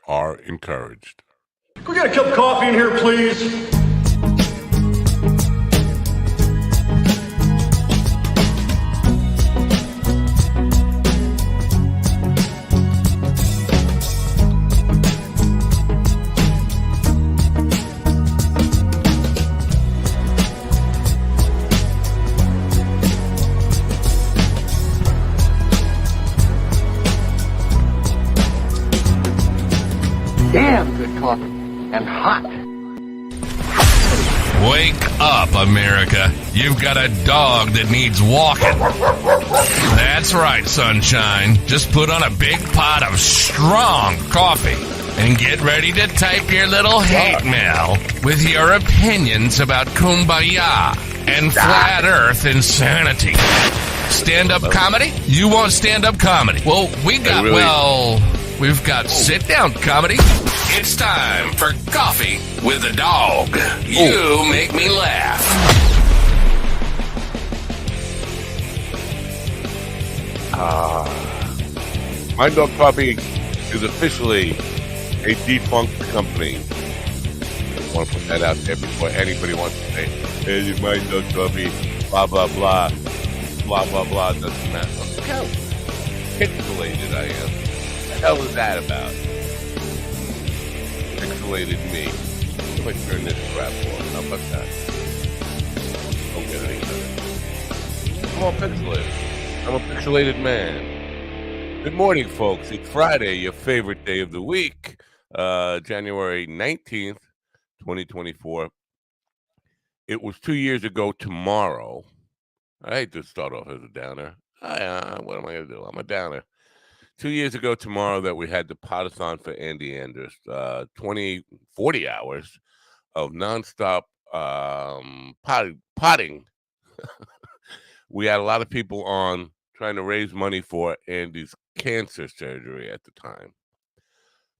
are encouraged. Can we get a cup of coffee in here, please? Damn good coffee and hot. Wake up, America. You've got a dog that needs walking. That's right, sunshine. Just put on a big pot of strong coffee and get ready to type your little hate mail with your opinions about kumbaya and flat earth insanity. Stand-up comedy? You want stand-up comedy? Well, we've got sit-down comedy. It's time for Coffee with a Dog. You make me laugh. Mind Dog Coffee is officially a defunct company. I want to put that out there before anybody wants to say, hey, Mind Dog Coffee, blah, blah, blah, blah, blah, blah, doesn't matter. Look how pixelated I am. What the hell is that about? Pixelated me. Let me turn this crap on. How about that? Don't get any better. I'm all pixelated. I'm a pixelated man. Good morning, folks. It's Friday, your favorite day of the week, January 19th, 2024. It was 2 years ago tomorrow. I hate to start off as a downer. What am I going to do? I'm a downer. 2 years ago tomorrow that we had the potathon for Andy Anders, 40 hours of nonstop potting. We had a lot of people on trying to raise money for Andy's cancer surgery at the time.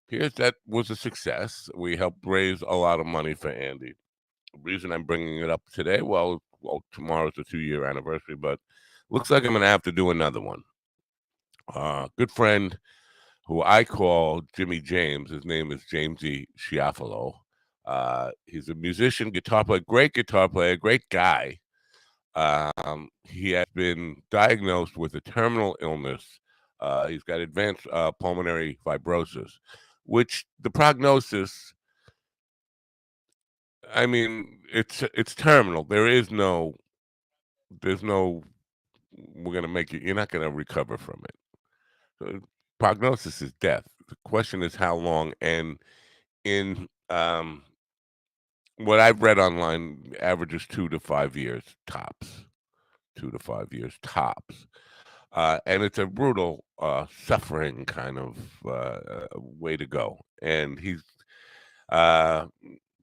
Appears that was a success. We helped raise a lot of money for Andy. The reason I'm bringing it up today, well, tomorrow's the 2-year anniversary, but looks like I'm going to have to do another one. Good friend who I call Jimmy James. His name is Jamesy Schiaffalo. He's a musician, guitar player, great guy. He has been diagnosed with a terminal illness. He's got advanced pulmonary fibrosis, which the prognosis, I mean, it's terminal. There's no, we're going to make it, you're not going to recover from it. So, prognosis is death. The question is how long. And in what I've read online, averages 2 to 5 years tops. 2 to 5 years tops. And it's a brutal, suffering kind of way to go. And he's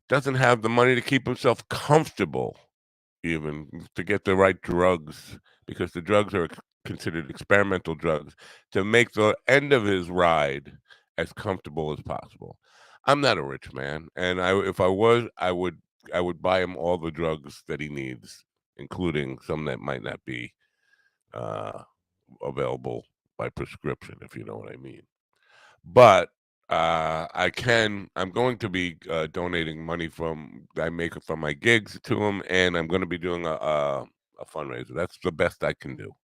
doesn't have the money to keep himself comfortable, even to get the right drugs, because the drugs are considered experimental drugs, to make the end of his ride as comfortable as possible. I'm not a rich man, and if I was, I would buy him all the drugs that he needs, including some that might not be available by prescription, if you know what I mean. But I'm going to be donating money I make from my gigs to him, and I'm going to be doing a fundraiser. That's the best I can do.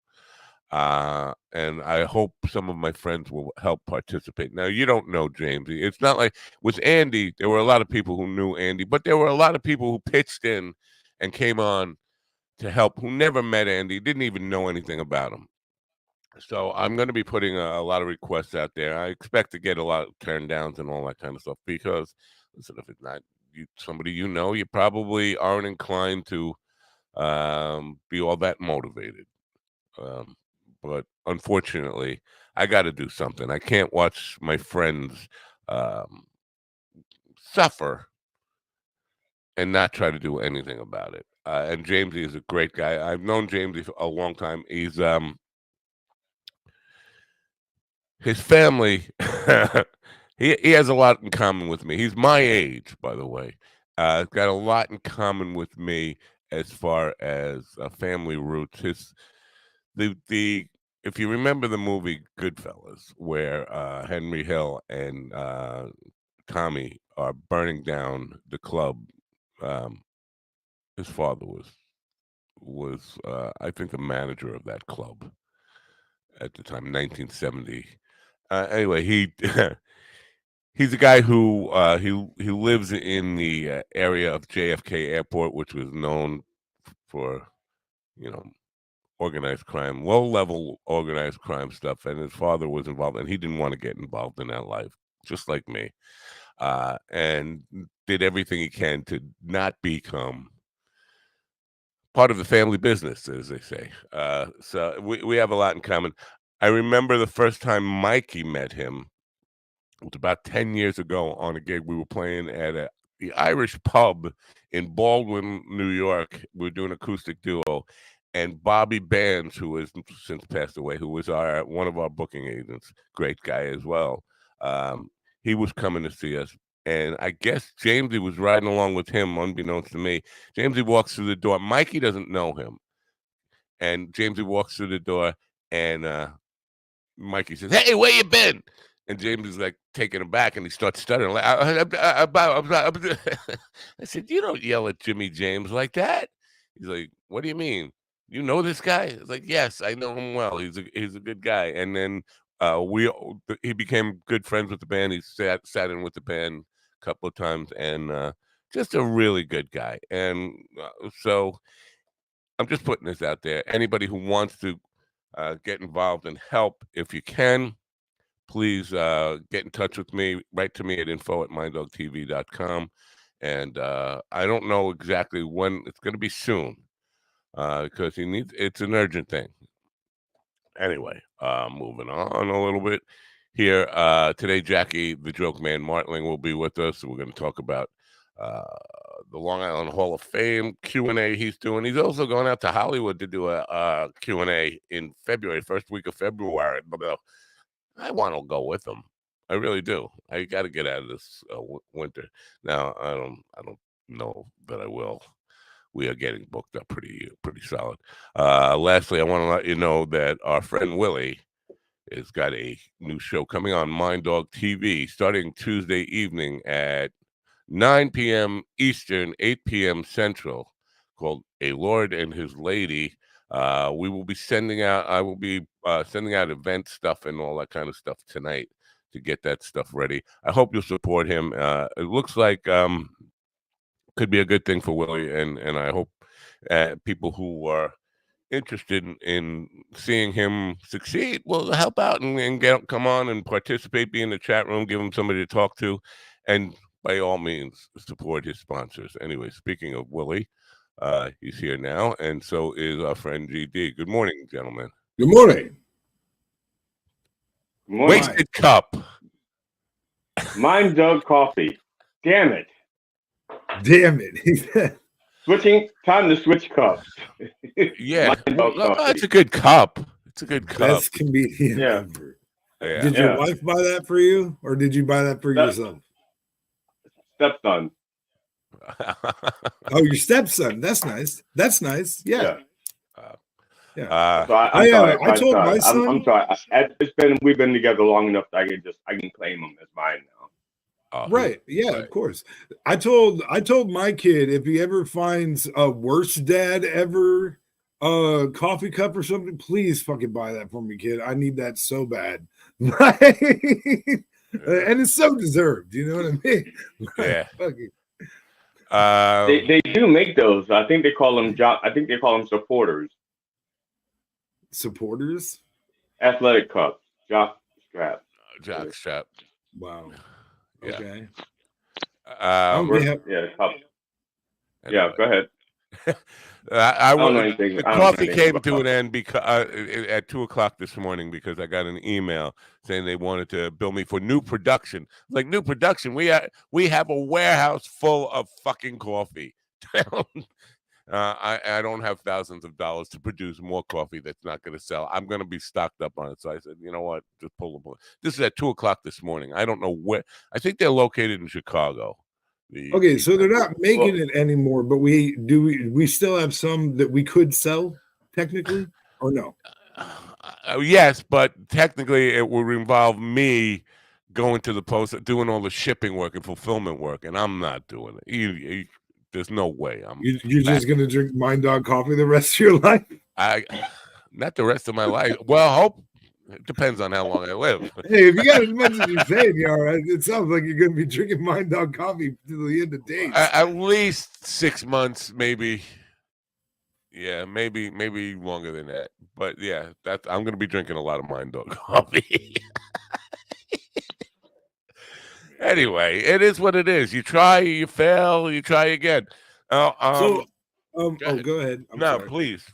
And I hope some of my friends will help participate. Now, you don't know Jamesy. It's not like with Andy, there were a lot of people who knew Andy, but there were a lot of people who pitched in and came on to help, who never met Andy, didn't even know anything about him. So I'm going to be putting a lot of requests out there. I expect to get a lot of turn downs and all that kind of stuff, because, listen, if it's not somebody you know, you probably aren't inclined to be all that motivated. But unfortunately, I got to do something. I can't watch my friends suffer and not try to do anything about it. And Jamesy is a great guy. I've known Jamesy for a long time. He's his family, he has a lot in common with me. He's my age, by the way. He's got a lot in common with me as far as family roots. The if you remember the movie Goodfellas, where Henry Hill and Tommy are burning down the club, um, his father was I think the manager of that club at the time, 1970. Anyway, he he's a guy who he lives in the area of JFK Airport, which was known for you know organized crime, low level organized crime stuff, and his father was involved, and he didn't want to get involved in that life, just like me, and did everything he can to not become part of the family business, as they say. So we have a lot in common. I remember the first time Mikey met him. It was about 10 years ago on a gig we were playing at the Irish pub in Baldwin, New York. We were doing acoustic duo, and Bobby Bands, who has since passed away, who was one of our booking agents, great guy as well. Um, he was coming to see us, and I guess Jamesy was riding along with him, unbeknownst to me. Jamesy walks through the door. Mikey doesn't know him, and Jamesy walks through the door, and Mikey says, "Hey, where you been?" And James is like taken aback, and he starts stuttering. Like, I said, "You don't yell at Jimmy James like that." He's like, "What do you mean? You know this guy?" It's like, "Yes, I know him well. He's a good guy." And then he became good friends with the band. He sat in with the band a couple of times, and just a really good guy. And so I'm just putting this out there. Anybody who wants to get involved and help, if you can, please get in touch with me. Write to me at info@minddogtv.com. And I don't know exactly when. It's going to be soon because it's an urgent thing. Anyway, moving on a little bit here. Today, Jackie, the joke man, Martling, will be with us. We're going to talk about uh, the Long Island Hall of Fame Q&A he's doing. He's also going out to Hollywood to do a Q&A in February, first week of February. But I want to go with him. I really do. I got to get out of this winter. Now, I don't know that I will. We are getting booked up pretty solid. Lastly, I want to let you know that our friend Willie has got a new show coming on Mind Dog TV starting Tuesday evening at 9 p.m. Eastern, 8 p.m. Central, called A Lord and His Lady. We will be I will be sending out event stuff and all that kind of stuff tonight to get that stuff ready. I hope you'll support him. It looks like could be a good thing for Willie, and I hope people who are interested in seeing him succeed will help out and come on and participate, be in the chat room, give him somebody to talk to, and by all means support his sponsors. Anyway, speaking of Willie, he's here now, and so is our friend GD. Good morning, gentlemen. Good morning. Good morning. Wasted cup. Mind Dog Coffee. Damn it. Damn it. Time to switch cups. Yeah, Mind Dog Coffee. it's a good cup. It's a good cup. Best comedian Yeah. ever. Yeah. Did your wife buy that for you, or did you buy that for yourself? Stepson. Oh, your stepson. That's nice. That's nice. Yeah. Yeah. So I'm sorry. I told my son. I'm sorry. We've been together long enough that I can claim him as mine now. Right. Yeah, right. Of course. I told my kid, if he ever finds a worst dad ever coffee cup or something, please fucking buy that for me, kid. I need that so bad. And it's so deserved. You know what I mean? Yeah. They do make those. I think they call them supporters. Supporters? Athletic cups. Jock strap. Jock strap. Wow. Yeah. Okay. Cup. Yeah, go ahead. The coffee came to an end because at 2:00 this morning because I got an email saying they wanted to bill me for new production. Like new production, we have a warehouse full of fucking coffee. I don't have thousands of dollars to produce more coffee that's not going to sell. I'm going to be stocked up on it. So I said, you know what? Just pull the plug. This is at 2:00 this morning. I don't know where. I think they're located in Chicago. Okay, so they're not making it anymore, but we still have some that we could sell technically, or no? Yes, but technically it would involve me going to the post, doing all the shipping work and fulfillment work, and I'm not doing it. There's no way. You're just gonna drink Mind Dog coffee the rest of your life. I not the rest of my life. Well, hope it depends on how long I live. Hey, if you got as much as you're saying, you all right. It sounds like you're gonna be drinking Mind Dog coffee to the end of days. At least 6 months, maybe. Yeah, maybe longer than that. But yeah, I'm gonna be drinking a lot of Mind Dog coffee. Anyway, it is what it is. You try, you fail, you try again. So, Go ahead. go ahead. I'm No, sorry. please.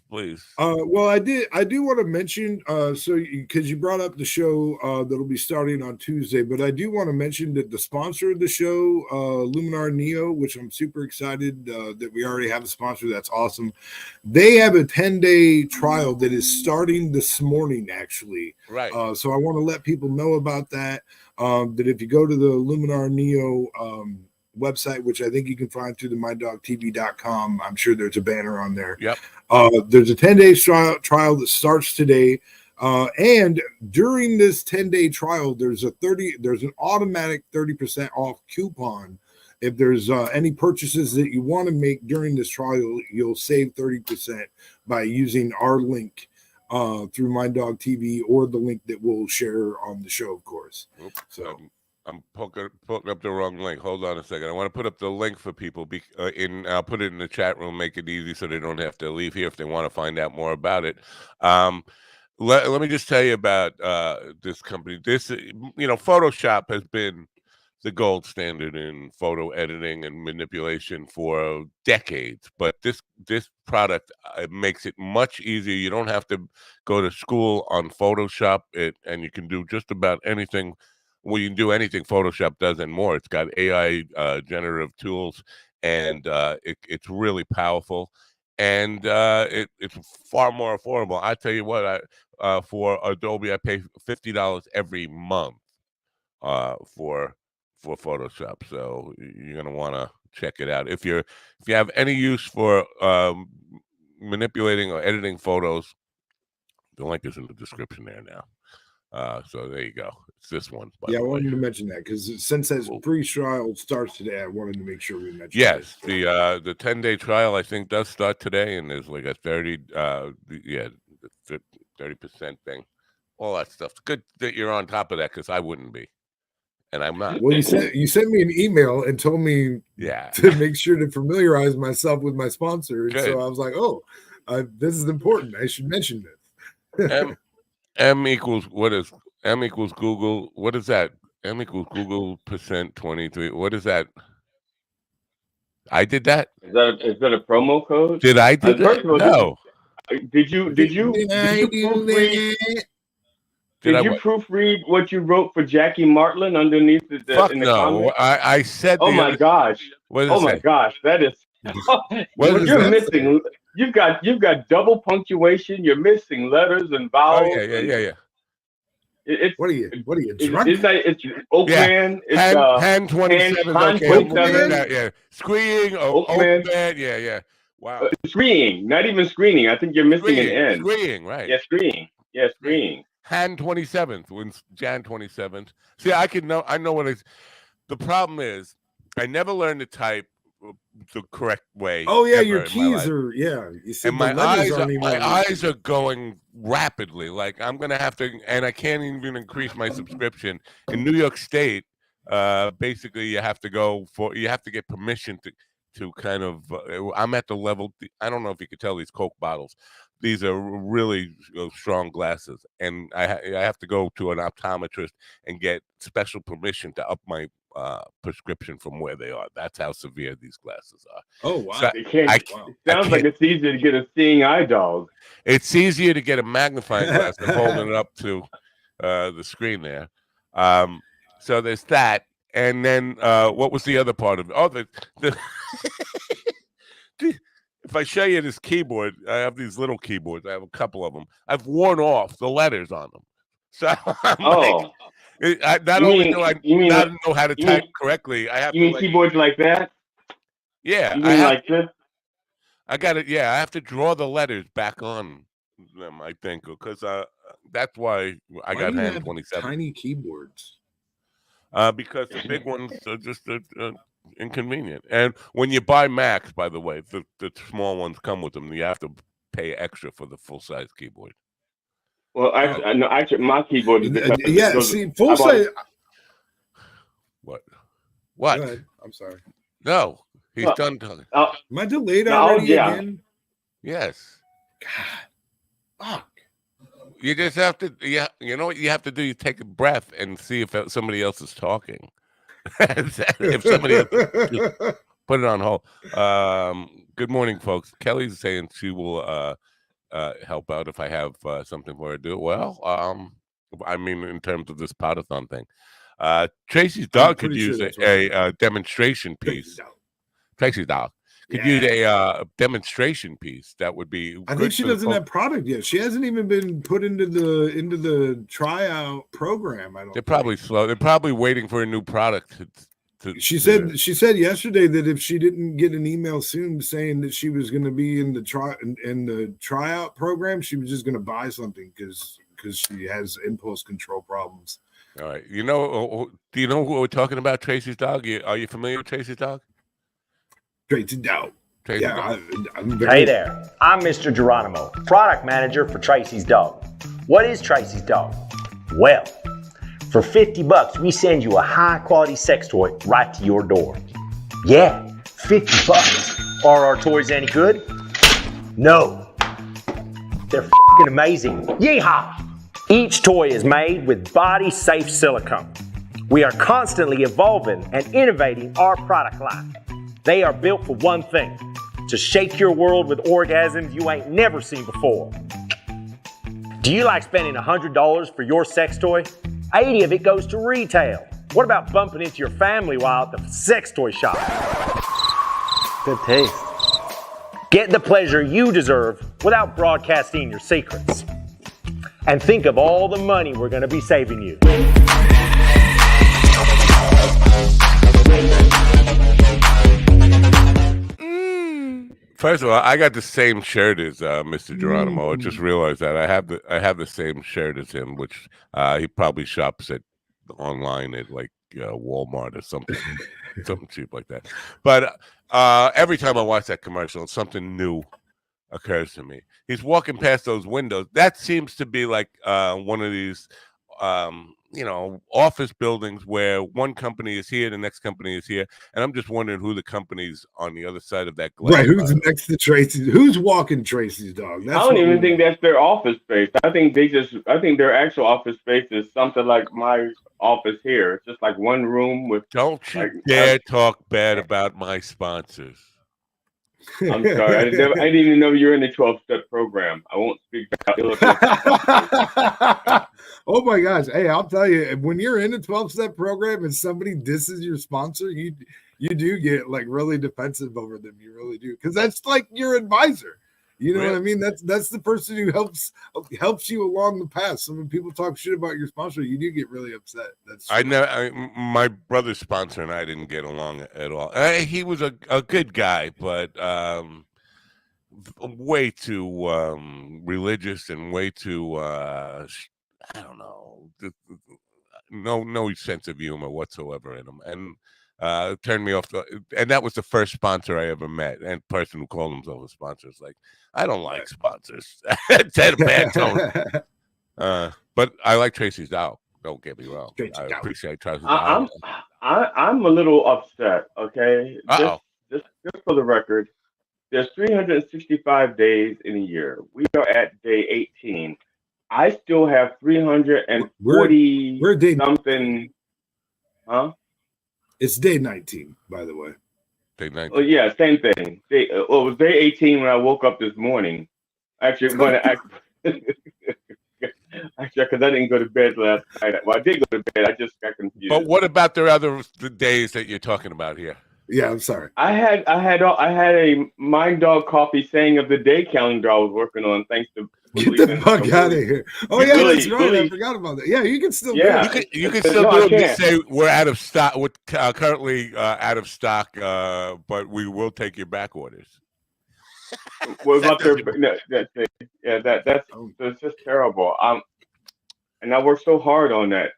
Well, I do want to mention, so because you brought up the show that'll be starting on Tuesday, but I do want to mention that the sponsor of the show, Luminar Neo, which I'm super excited that we already have a sponsor. That's awesome. They have a 10-day trial that is starting this morning, actually. Right. So I want to let people know about that. That if you go to the Luminar Neo website, which I think you can find through the mydogtv.com. I'm sure there's a banner on there. Yep. There's a 10-day trial that starts today. And during this 10-day trial, there's an automatic 30% off coupon. If there's any purchases that you want to make during this trial, you'll save 30% by using our link through Mind Dog TV or the link that we'll share on the show, of course. Oops, So I'm putting up the wrong link. Hold on a second. I want to put up the link for people. I'll put it in the chat room. Make it easy so they don't have to leave here if they want to find out more about it. Let me just tell you about this company. This, Photoshop has been the gold standard in photo editing and manipulation for decades. But this product makes it much easier. You don't have to go to school on Photoshop, and you can do just about anything. Well, you can do anything Photoshop does and more. It's got AI generative tools, and it's really powerful. And it's far more affordable. I tell you what, for Adobe, I pay $50 every month for Photoshop. So you're gonna want to check it out. If you have any use for manipulating or editing photos, the link is in the description there now. So there you go. It's this one. I wanted to mention that because since that free trial starts today, I wanted to make sure we mentioned. Yes, the 10-day trial I think does start today, and there's like a 30% thing, all that stuff. It's good that you're on top of that because I wouldn't be, and I'm not. Well, you sent me an email and told me to make sure to familiarize myself with my sponsor, and so I was like, oh, this is important. I should mention this. M equals Google. What is that? M equals Google %23. What is that? I did that. Is that a promo code? Did I do that? No. Did you proofread? Did you proofread what you wrote for Jackie Martlin underneath in the comment? I said. Oh my gosh! Oh my gosh! That is. You're missing. You've got double punctuation. You're missing letters and vowels. Oh, yeah. What are you drunk? It's Oakman. It's hand 27. Okay. Yeah. Screening. Oakman. Yeah. Wow. Screening. Not even screening. I think you're missing an N. Screening, right? Yeah, screening. Yeah, screening. Hand 27th. When's Jan 27th? See, I know what it's. The problem is, I never learned to type the correct way. Oh yeah, your keys are You see, and my eyes are going rapidly. Like I'm gonna have to, and I can't even increase my subscription in New York State. Basically, you have to get permission to kind of. I'm at the level. I don't know if you could tell these Coke bottles. These are really strong glasses, and I have to go to an optometrist and get special permission to up my prescription from where they are. That's how severe these glasses are. Oh wow! So it sounds like it's easier to get a seeing eye dog. It's easier to get a magnifying glass than holding it up to the screen there. So there's that, and then what was the other part of it? Oh, the if I show you this keyboard, I have these little keyboards. I have a couple of them. I've worn off the letters on them. So not only do I not know how to type correctly, I have to keyboards like that? Yeah. You mean like this? I got it. Yeah, I have to draw the letters back on them, I think, because that's why I Why got do you hand have 27. tiny keyboards? Because the big ones are just inconvenient. And when you buy Macs, by the way, the small ones come with them. You have to pay extra for the full size keyboard. Well, actually, my keyboard is because Yeah, see, full size. What? Go ahead. I'm sorry. No, he's done talking. Am I delayed already again? Yes. God. Fuck. You just have to, you know what you have to do? You take a breath and see if somebody else is talking. If somebody else, just put it on hold. Good morning, folks. Kelly's saying she will help out if I have something for her to do. Well, I mean, in terms of this podathon thing. Tracy's dog could use a demonstration piece. Tracy's dog could use a demonstration piece. That would be. I think she doesn't have product yet. She hasn't even been put into the tryout program. I don't. They're probably slow. They're probably waiting for a new product. She said yesterday that if she didn't get an email soon saying that she was going to be in the tryout program, she was just going to buy something because she has impulse control problems. All right. Do you know who we're talking about? Tracy's dog. Are you familiar with Tracy's dog? Tracy's dog. Hey there. I'm Mr. Geronimo, product manager for Tracy's dog. What is Tracy's dog? Well, for $50, we send you a high-quality sex toy right to your door. Yeah, $50. Are our toys any good? No. They're f***ing amazing. Yeehaw! Each toy is made with body-safe silicone. We are constantly evolving and innovating our product line. They are built for one thing, to shake your world with orgasms you ain't never seen before. Do you like spending $100 for your sex toy? 80 of it goes to retail. What about bumping into your family while at the sex toy shop? Good taste. Get the pleasure you deserve without broadcasting your secrets. And think of all the money we're going to be saving you. First of all, I got the same shirt as Mr. Geronimo. I just realized that I have the same shirt as him, which he probably shops at online at like Walmart or something cheap like that. But every time I watch that commercial, something new occurs to me. He's walking past those windows. That seems to be like one of these office buildings where one company is here, the next company is here, and I'm just wondering who the company's on the other side of that glass. Right, who's next to Tracy? Who's walking Tracy's dog? I don't even think that's their office space. I think their actual office space is something like my office here. It's just like one room with. Don't you dare talk bad about my sponsors. I'm sorry. I didn't even know you were in the 12-step program. I won't speak about Oh my gosh. Hey, I'll tell you, when you're in a 12-step program and somebody disses your sponsor, you do get like really defensive over them. You really do. Because that's like your advisor. You know what I mean? That's the person who helps you along the path. So when people talk shit about your sponsor, you do get really upset. My brother's sponsor and I didn't get along at all. He was a good guy, but way too religious and way too I don't know, no sense of humor whatsoever in him, and turned me off. And that was the first sponsor I ever met, and person who called himself a sponsor is like, I don't like sponsors. It's had a bad tone. But I like Tracy's dog. Don't get me wrong. I appreciate Tracy's dog. I'm a little upset. Okay, just for the record, there's 365 days in a year. We are at day 18. I still have 340 something. Huh? It's day 19, by the way. Day 19. Oh yeah, same thing. It was day 18 when I woke up this morning. Actually, because I didn't go to bed last night. Well, I did go to bed. I just got confused. But what about the days that you're talking about here? Yeah, I'm sorry. I had a Mind Dog Coffee saying of the day calendar I was working on, thanks to. Get the fuck out of here! Oh yeah, that's right. I forgot about that. Yeah, you can still. Yeah, do it. You can still do it. Just say we're out of stock. We're currently out of stock, but we will take your back orders. What That about their doesn't. no, that's just terrible. And I worked so hard on that,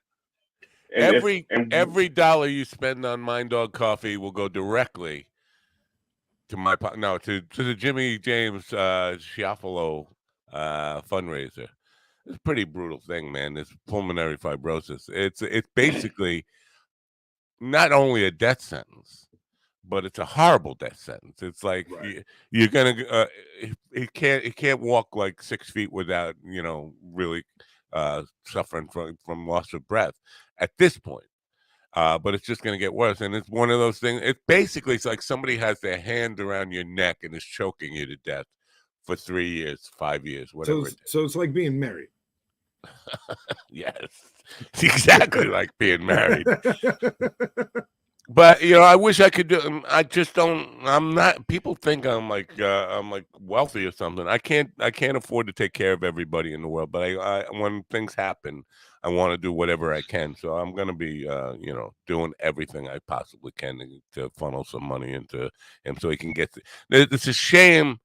and if Every and every dollar you spend on Mind Dog Coffee will go directly to to the Jimmy James Schiaffolo fundraiser. It's a pretty brutal thing, man. It's pulmonary fibrosis. It's basically not only a death sentence, but it's a horrible death sentence. It's like you're gonna he can't walk like 6 feet without really suffering from loss of breath at this point. But it's just going to get worse, and it's one of those things. It's like somebody has their hand around your neck and is choking you to death for 3 years, 5 years, whatever it is. So it's like being married. Yes, it's exactly like being married. But I wish I could do. I just don't. I'm not. People think I'm like wealthy or something. I can't afford to take care of everybody in the world. But when things happen, I want to do whatever I can. So I'm gonna be doing everything I possibly can to funnel some money into him so he can get. It's a shame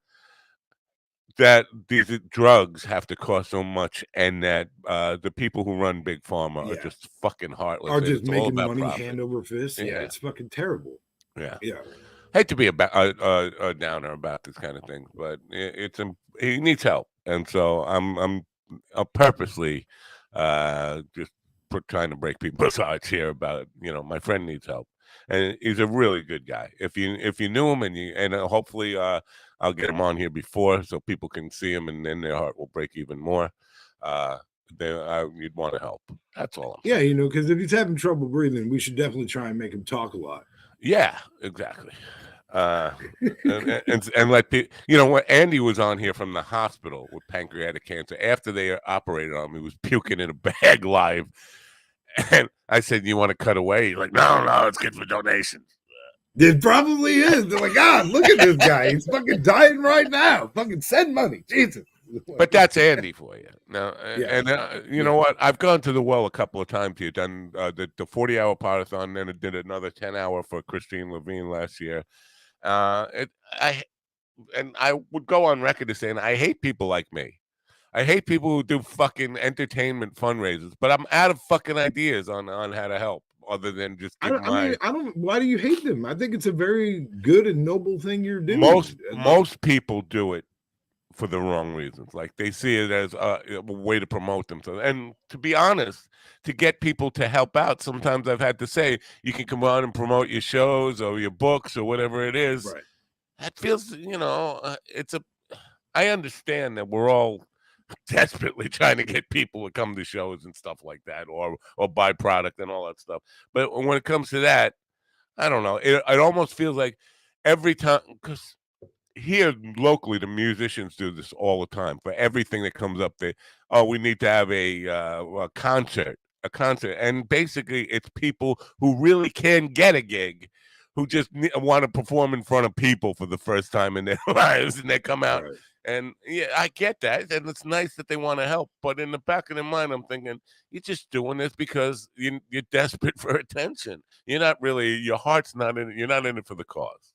that these drugs have to cost so much, and that the people who run big pharma are just fucking heartless. Are just it's all making about money profit. hand over fist. Yeah, it's fucking terrible. Yeah. Yeah. Hate to be a downer about this kind of thing, but he needs help, and so I'm purposely just trying to break people's hearts here about my friend needs help, and he's a really good guy. If you knew him and hopefully I'll get him on here before so people can see him, and then their heart will break even more. You'd want to help. That's all I'm saying. Yeah, because if he's having trouble breathing, we should definitely try and make him talk a lot. Yeah, exactly. And like when Andy was on here from the hospital with pancreatic cancer, after they operated on him, he was puking in a bag live, and I said, "You want to cut away?" He's like, "No, it's good for donations." It probably is. They're like, God, look at this guy. He's fucking dying right now. Fucking send money, Jesus. But that's Andy for you. Now, and you know what? I've gone to the well a couple of times here. Done the 40-hour marathon, then I did another 10-hour for Christine Levine last year. I would go on record as saying I hate people like me. I hate people who do fucking entertainment fundraisers, but I'm out of fucking ideas on how to help other than just give I don't. Why do you hate them? I think it's a very good and noble thing you're doing. Most people do it for the wrong reasons. Like they see it as a way to promote themselves. And to be honest, to get people to help out, sometimes I've had to say, you can come on and promote your shows or your books or whatever it is. Right. That feels, I understand that we're all desperately trying to get people to come to shows and stuff like that, or buy product and all that stuff. But when it comes to that, I don't know. It almost feels like every time, because here locally, the musicians do this all the time. For everything that comes up, we need to have a concert, and basically it's people who really can get a gig, who just want to perform in front of people for the first time in their lives, and they come out. Right. And yeah, I get that, and it's nice that they want to help. But in the back of their mind, I'm thinking, you're just doing this because you're desperate for attention. You're not really, your heart's not in it. You're not in it for the cause.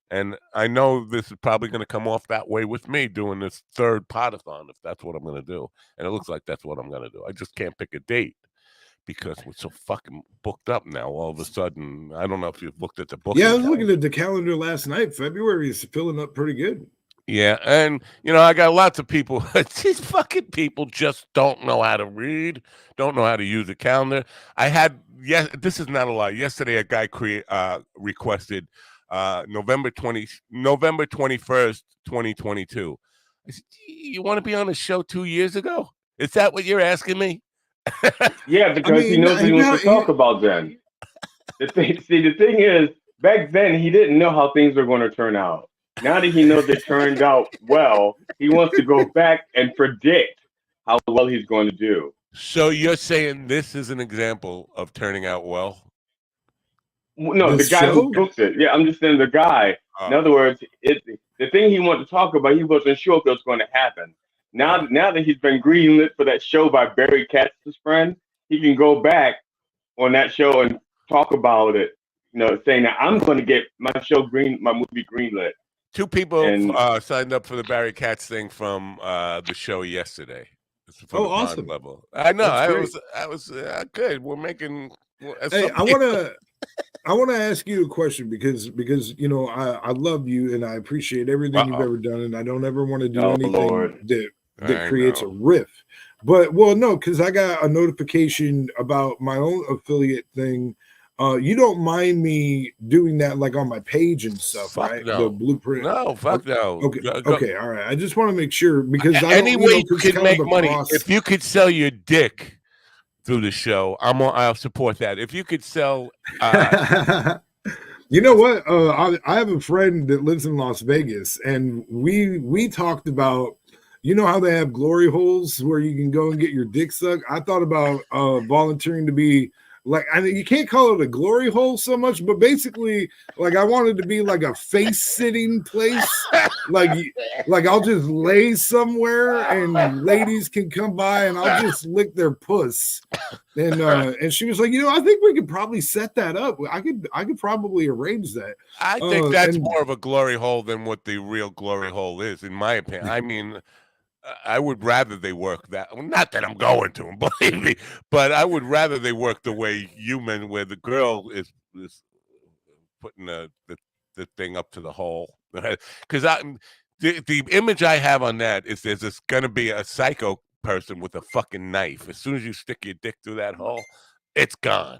And I know this is probably going to come off that way with me doing this third podathon, if that's what I'm going to do. And it looks like that's what I'm going to do. I just can't pick a date because we're so fucking booked up now. All of a sudden, I don't know if you've looked at the book. Yeah, I was looking at the calendar last night. February is filling up pretty good. Yeah, and I got lots of people. These fucking people just don't know how to read, don't know how to use a calendar. This is not a lie. Yesterday, a guy requested November 21st, 2022. I said, you want to be on a show 2 years ago? Is that what you're asking me? Yeah, because he knows what he wants to talk about then. The thing is, back then he didn't know how things were going to turn out. Now that he knows it turned out well, he wants to go back and predict how well he's going to do. So you're saying this is an example of turning out well? No, the guy who booked it. Yeah, I'm just saying the guy. In other words, the thing he wanted to talk about, he wasn't sure if it was going to happen. Now that he's been greenlit for that show by Barry Katz's friend, he can go back on that show and talk about it. Saying that I'm going to get my movie greenlit. 2 people And signed up for the Barry Katz thing from the show yesterday. For the bond awesome. level. I know. That's great. I was good. We're making. Hey, I want to ask you a question because you know I love you and I appreciate everything you've ever done, and I don't ever want to do anything Lord. that creates a riff. But no, because I got a notification about my own affiliate thing. You don't mind me doing that like on my page and stuff, Fuck right? no. The blueprint. No, fuck no. Okay, okay, all right. I just want to make sure because I don't. Any way you could make money. If you could sell your dick through the show, I'll support that. If you could sell, you know what? I have a friend that lives in Las Vegas, and we talked about. You know how they have glory holes where you can go and get your dick sucked? I thought about volunteering to be like, I mean, you can't call it a glory hole so much, but basically, like, I wanted to be like a face sitting place, like I'll just lay somewhere and ladies can come by and I'll just lick their puss. And she was like, you know, I think we could probably set that up. I could probably arrange that. I think that's more of a glory hole than what the real glory hole is, in my opinion. I mean, I would rather they work that. Not that I'm going to, believe me, but I would rather they work the way you meant, where the girl is putting the thing up to the hole. Because the image I have on that is there's going to be a psycho person with a fucking knife. As soon as you stick your dick through that hole, it's gone.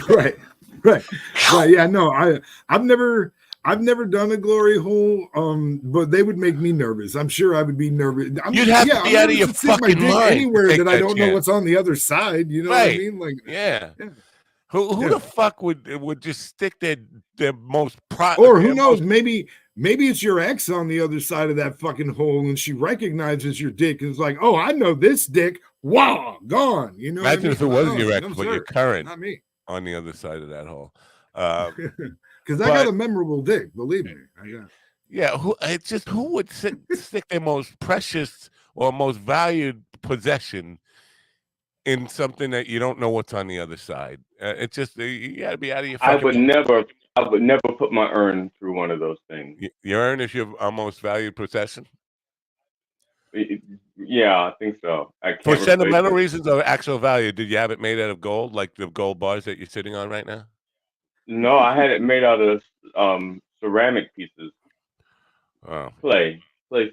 Right. Yeah, no, I've never done a glory hole, but they would make me nervous. I'm sure I would be nervous. You'd have to be out of your fucking mind anywhere that I don't know what's on the other side. You know what I mean? Like, yeah. Who the fuck would just stick their most or who knows? Maybe it's your ex on the other side of that fucking hole, and she recognizes your dick and is like, "Oh, I know this dick. Wow, gone." You know? Imagine if it wasn't your ex, no, but sir, your current, not me, on the other side of that hole. Because I got a memorable dick. Believe me, I got. Yeah, who would stick their most precious or most valued possession in something that you don't know what's on the other side? It's just you got to be out of your. I would never put my urn through one of those things. Your urn is your most valued possession. Yeah, I think so. For sentimental reasons or actual value, did you have it made out of gold, like the gold bars that you're sitting on right now? No, I had it made out of ceramic pieces. Oh. Play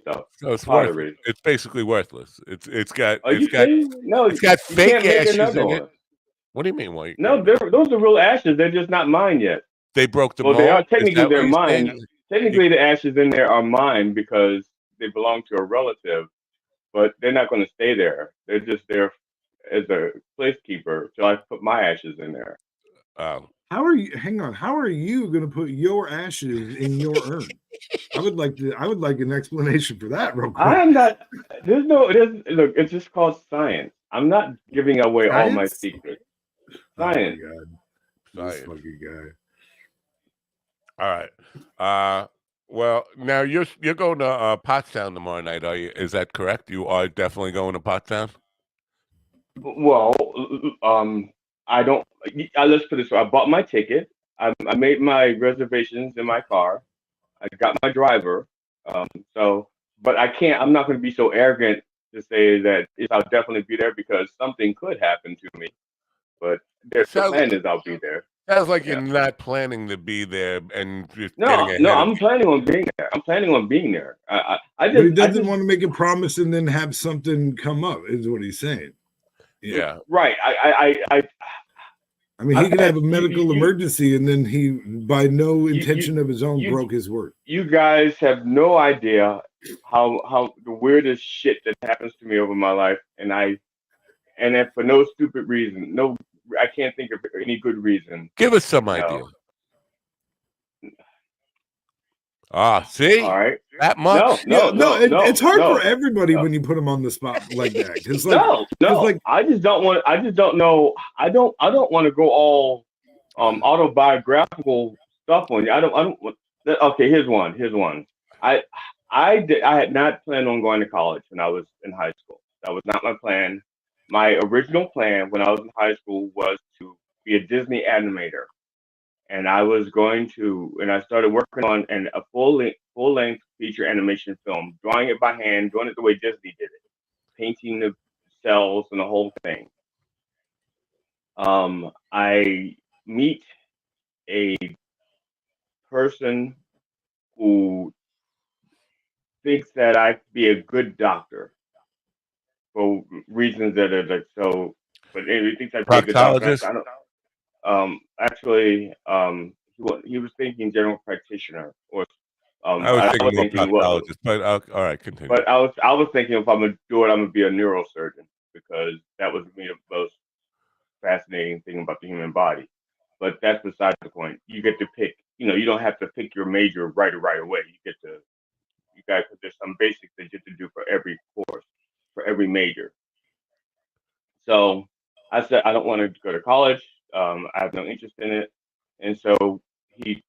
stuff. So it's worthless. It's basically worthless. It's got fake ashes in it. What do you mean? Why? No, those are real ashes. They're just not mine yet. They broke the mold? They are technically they're mine. Technically, the ashes in there are mine because they belong to a relative, but they're not going to stay there. They're just there as a placekeeper. So I put my ashes in there. How are you? Hang on. How are you going to put your ashes in your urn? I would like an explanation for that, real quick. I'm not. Look, it's just called science. I'm not giving away all my secrets. Science. Oh my God. This fucking All guy. right. Well, now you're going to Pottstown tomorrow night, are you? Is that correct? You are definitely going to Pottstown? Well, I don't. Let's put it this way. I bought my ticket. I made my reservations in my car. I got my driver. But I can't. I'm not going to be so arrogant to say that I'll definitely be there because something could happen to me. But the plan is I'll be there. Sounds like you're not planning to be there and just no. I'm planning on being there. I'm planning on being there. But he doesn't want to make a promise and then have something come up. Is what he's saying. Yeah. Right. I mean, he could have a medical emergency, and then he, by no intention of his own, broke his word. You guys have no idea how the weirdest shit that happens to me over my life, and that for no stupid reason. No, I can't think of any good reason. Give us some idea. See? All right. That much? No, it's hard for everybody when you put them on the spot like that. I just don't want. I just don't know. I don't want to go all autobiographical stuff on you. I don't. Okay, here's one. I had not planned on going to college when I was in high school. That was not my plan. My original plan when I was in high school was to be a Disney animator. and I started working on a full length feature animation film, drawing it by hand, doing it the way Disney did it, painting the cells and the whole thing. I meet a person who thinks that I could be a good doctor for reasons that are like so, but he thinks I'd be a good doctor. I don't. Actually, he was thinking general practitioner, or I was thinking more thinking proctologist, but all right, continue. But I was thinking if I'm gonna do it, I'm gonna be a neurosurgeon, because that was the most fascinating thing about the human body. But that's beside the point. You get to pick. You don't have to pick your major right away. There's some basics that you have to do for every course, for every major. So I said I don't want to go to college. I have no interest in it, and so he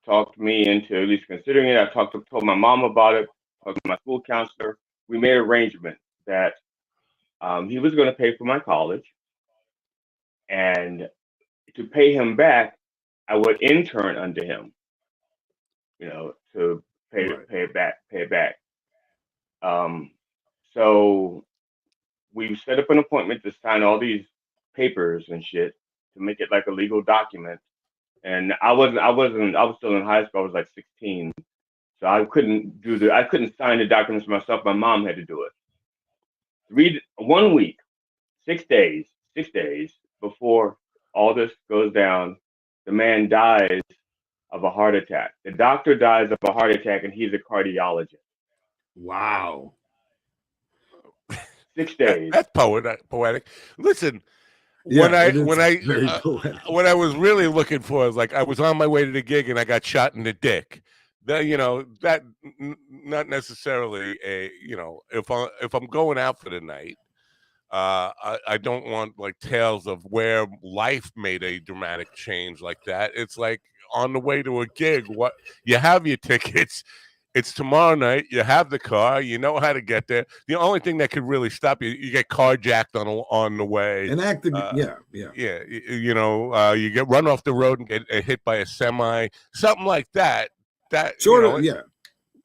talked me into at least considering it. I told my mom about it, talked to my school counselor. We made an arrangement that he was going to pay for my college, and to pay him back, I would intern under him, to pay it back. So we set up an appointment to sign all these papers and shit to make it like a legal document. And I was still in high school. I was like 16. So I couldn't sign the documents myself. My mom had to do it. 1 week, 6 days before all this goes down, the man dies of a heart attack. The doctor dies of a heart attack, and he's a cardiologist. Wow. 6 days. That's poetic. Listen, when I was really looking for, I was on my way to the gig and I got shot in the dick. That not necessarily if I'm going out for the night, I don't want tales of where life made a dramatic change like that. It's like on the way to a gig, what you have your tickets. It's tomorrow night. You have the car. You know how to get there. The only thing that could really stop you, you get carjacked on the way. And you get run off the road and get hit by a semi, something like that. That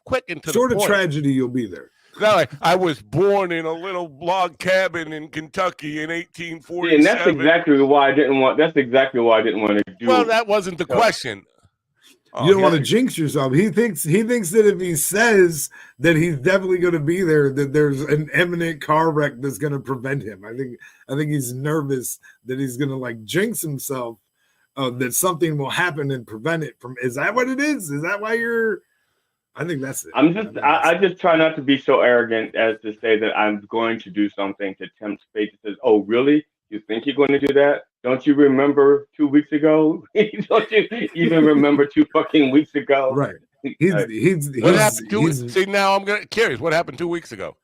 quick and to sort the of point. Tragedy. You'll be there. Not like I was born in a little log cabin in Kentucky in 1847. And that's exactly why I didn't want. That's exactly why I didn't want to do. Well, that wasn't the question. You don't want to jinx yourself. He thinks that if he says that he's definitely going to be there, that there's an imminent car wreck that's going to prevent him. I think he's nervous that he's going to jinx himself, that something will happen and prevent it from. Is that what it is? Is that why you're? I think that's it. I just try not to be so arrogant as to say that I'm going to do something to tempt fate. That says, "Oh, really? You think you're going to do that? Don't you remember 2 weeks ago? Don't you even remember 2 fucking weeks ago?" Right. What happened see, now I'm curious. What happened 2 weeks ago?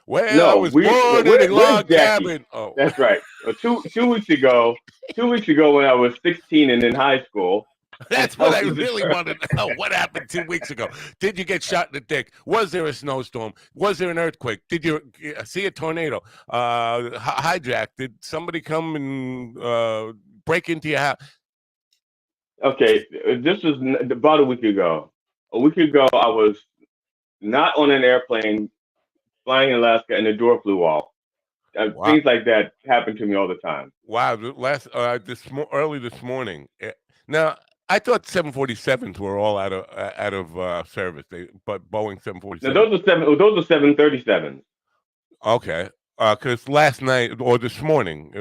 Well, I was born in a log cabin. Oh, that's right. 2 weeks ago. 2 weeks ago, when I was 16 and in high school. That's what I really wanted to know. What happened 2 weeks ago? Did you get shot in the dick? Was there a snowstorm? Was there an earthquake? Did you see a tornado? Hijack? Did somebody come and break into your house? Okay, this was about a week ago. A week ago, I was not on an airplane flying in Alaska, and the door flew off. Wow. Things like that happen to me all the time. Wow! Early this morning. Now, I thought 747s were all out of service. But Boeing 747. Now, those are 737s. Okay, because last night or this morning,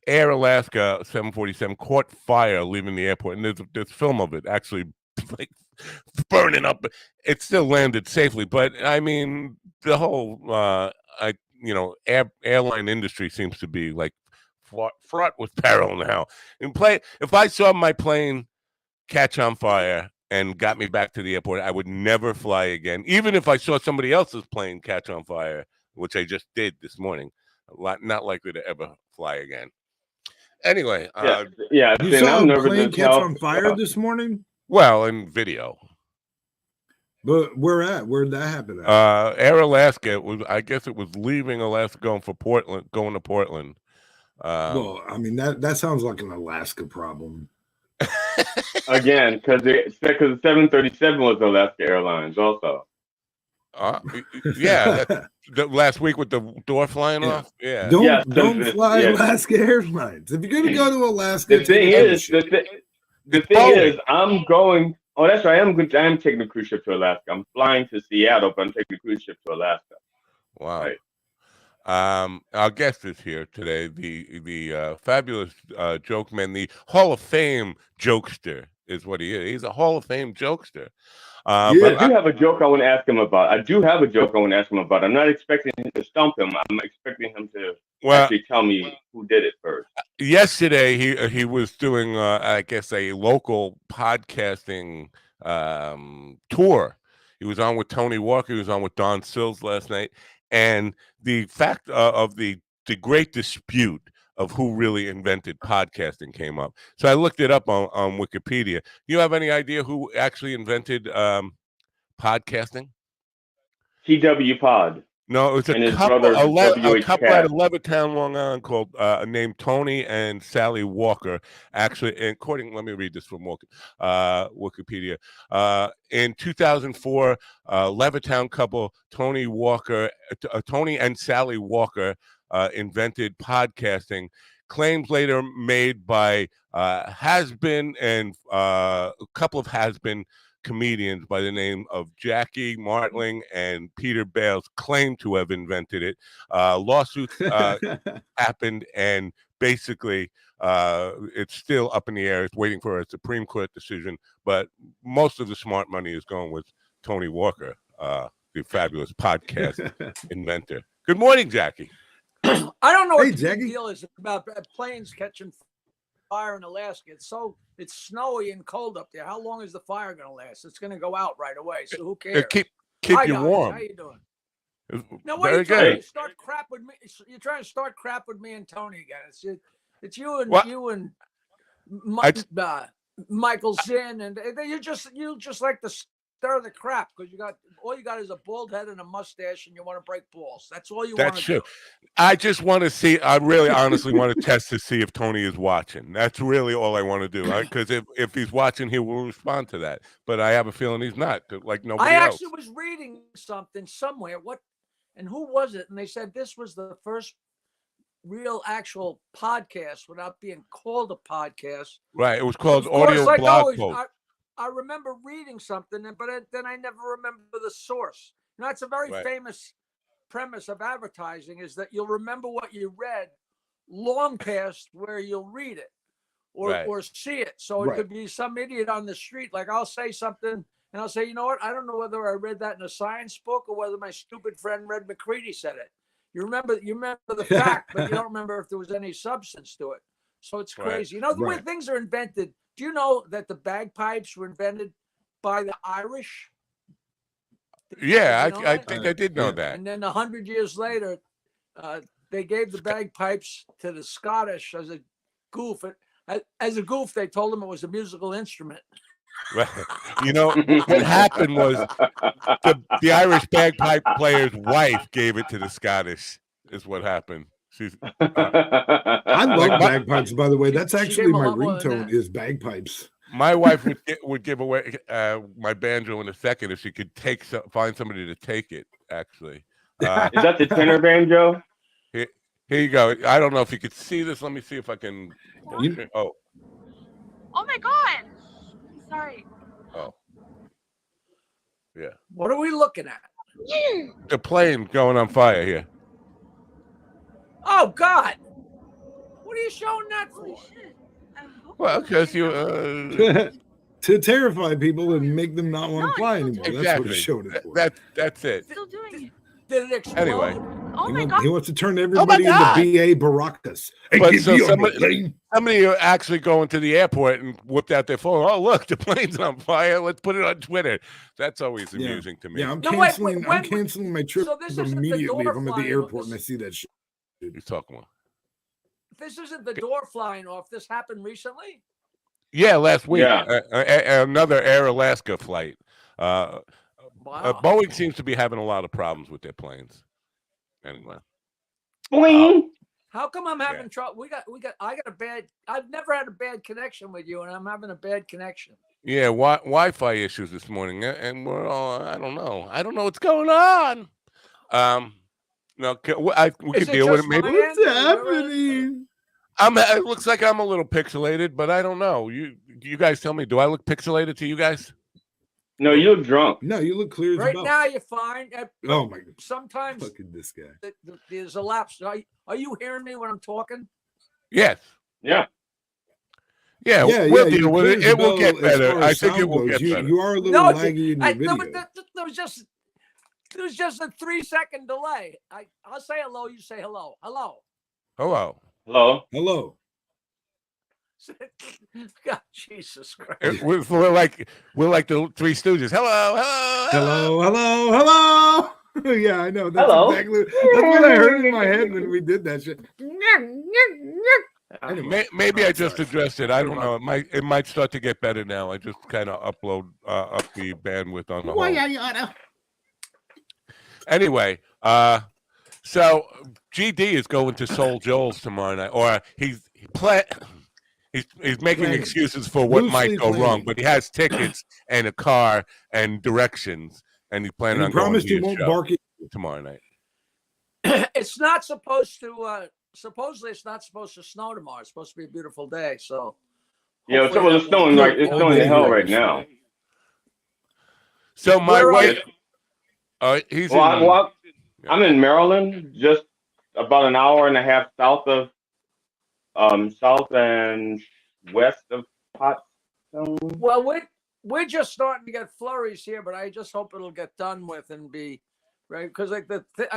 Air Alaska 747 caught fire leaving the airport, and there's film of it actually burning up. It still landed safely, but I mean the whole airline industry seems to be fraught with peril now. If I saw my plane catch on fire and got me back to the airport, I would never fly again. Even if I saw somebody else's plane catch on fire, which I just did this morning, not likely to ever fly again. Anyway, you saw a plane catch on fire this morning? Well, in video. But where'd that happen at? Air Alaska. I guess it was leaving Alaska going to Portland. Well, I mean that sounds like an Alaska problem. again, because the 737 was Alaska Airlines also. Yeah, the last week with the door flying off. Yeah, don't fly Alaska Airlines. If you're gonna go to Alaska, the thing is, I'm going. Oh, that's right. I'm taking a cruise ship to Alaska. I'm flying to Seattle, but I'm taking a cruise ship to Alaska. Wow. Right. Our guest is here today, the fabulous joke man, the Hall of Fame jokester is what he is. He's a Hall of Fame jokester. I do have a joke I want to ask him about. I'm not expecting him to stump him. I'm expecting him to actually tell me who did it first. Yesterday, he was doing, I guess, a local podcasting tour. He was on with Tony Walker. He was on with Don Sills last night. And the fact of the great dispute of who really invented podcasting came up. So I looked it up on Wikipedia. You have any idea who actually invented podcasting? TW Pod. No, it was a couple at Levittown, Long Island, called named Tony and Sally Walker. Actually, let me read this from Wikipedia. In 2004, Levittown couple Tony and Sally Walker invented podcasting. Claims later made by has-been and a couple of has-been comedians by the name of Jackie Martling and Peter Bales claim to have invented it. Lawsuits happened, and basically it's still up in the air. It's waiting for a Supreme Court decision, but most of the smart money is going with Tony Walker, the fabulous podcast inventor. Good morning, Jackie. I don't know what the big deal is about planes catching fire in Alaska. It's snowy and cold up there. How long is the fire going to last? It's going to go out right away. So who cares? Keep Hi, you guys. warm. How you doing? No, what Very are you trying good. to start crap with me? You're trying to start crap with me and Tony again. It's you and Michael Zinn, and you just like to stir the crap because all you got is a bald head and a mustache, and you want to break balls. That's all you want to do. That's true. I just want to see. I really, honestly want to test to see if Tony is watching. That's really all I want to do. Because if he's watching, he will respond to that. But I have a feeling he's not. Like nobody else. I actually was reading something somewhere. And who was it? And they said this was the first real actual podcast without being called a podcast. Right. It was called Audio Blog Post. I remember reading something, but then I never remember the source. It's a very famous premise of advertising is that you'll remember what you read long past where you'll read it or see it. So it could be some idiot on the street. Like I'll say something and I'll say, you know what? I don't know whether I read that in a science book or whether my stupid friend Red McCready said it. You remember the fact, but you don't remember if there was any substance to it. So it's crazy. The way things are invented. Do you know that the bagpipes were invented by the Irish? Yeah, I think I did know that. And then 100 years later, they gave the bagpipes to the Scottish as a goof. As a goof, they told them it was a musical instrument. Right. What happened was the Irish bagpipe player's wife gave it to the Scottish. Is what happened. I love bagpipes, by the way. That's actually my ringtone is bagpipes. My wife would give away my banjo in a second if she could find somebody to take it. Actually, is that the tenor banjo? Here you go. I don't know if you could see this. Let me see if I can. Oh my God! Sorry. Oh, yeah. What are we looking at? The plane going on fire here. Oh God! What are you showing that for? Well, because you to terrify people and make them not want to fly anymore. Exactly. That's what he showed it for. That's it. Still doing it. Did it explode? Anyway. Oh my God! He wants to turn everybody into BA Baracus. But so somebody actually going to the airport and whipped out their phone. Oh, look, the plane's on fire. Let's put it on Twitter. That's always amusing to me. Yeah, I'm canceling my trip immediately if I'm at the airport and I see that shit. He's talking about. This isn't the door flying off. This happened recently? Yeah, last week. Yeah. Another Air Alaska flight. Wow. Boeing seems to be having a lot of problems with their planes. Anyway. Boing. How come I'm having trouble? I've never had a bad connection with you, and I'm having a bad connection. Yeah, Wi-Fi issues this morning, and we're all, I don't know what's going on. No, we could deal with it. Maybe what's happening? It looks like I'm a little pixelated, but I don't know. You guys tell me. Do I look pixelated to you guys? No, you look drunk. No, you look clear as right a bell. now. You're fine. Oh my God! Sometimes fucking this guy. There's a lapse. Are you hearing me when I'm talking? Yes. Yeah. Yeah, we'll deal with it. It will get better. I think it will get better. You are a little laggy in your video. There was just a 3-second delay. I'll say hello. You say hello. Hello. Hello. Hello. Hello. God, Jesus Christ. We're like the Three Stooges. Hello. Hello. Hello. Hello. Yeah, I know. That's exactly that's what I heard in my head when we did that shit. Anyway, maybe I just addressed it. I don't know. It might start to get better now. I just kind of upload up the bandwidth on the whole. Anyway, so GD is going to Soul Joel's tomorrow night, or he's making excuses for what might go wrong, but he has tickets and a car and directions, and he's planning on going to his show tomorrow night. It's not supposed to. Supposedly, it's not supposed to snow tomorrow. It's supposed to be a beautiful day. So, yeah, it's snowing like it's snowing in hell right now. So my wife, I'm in Maryland, just about an hour and a half south and west of Pottstown. Well, we're just starting to get flurries here, but I just hope it'll get done with and be right because I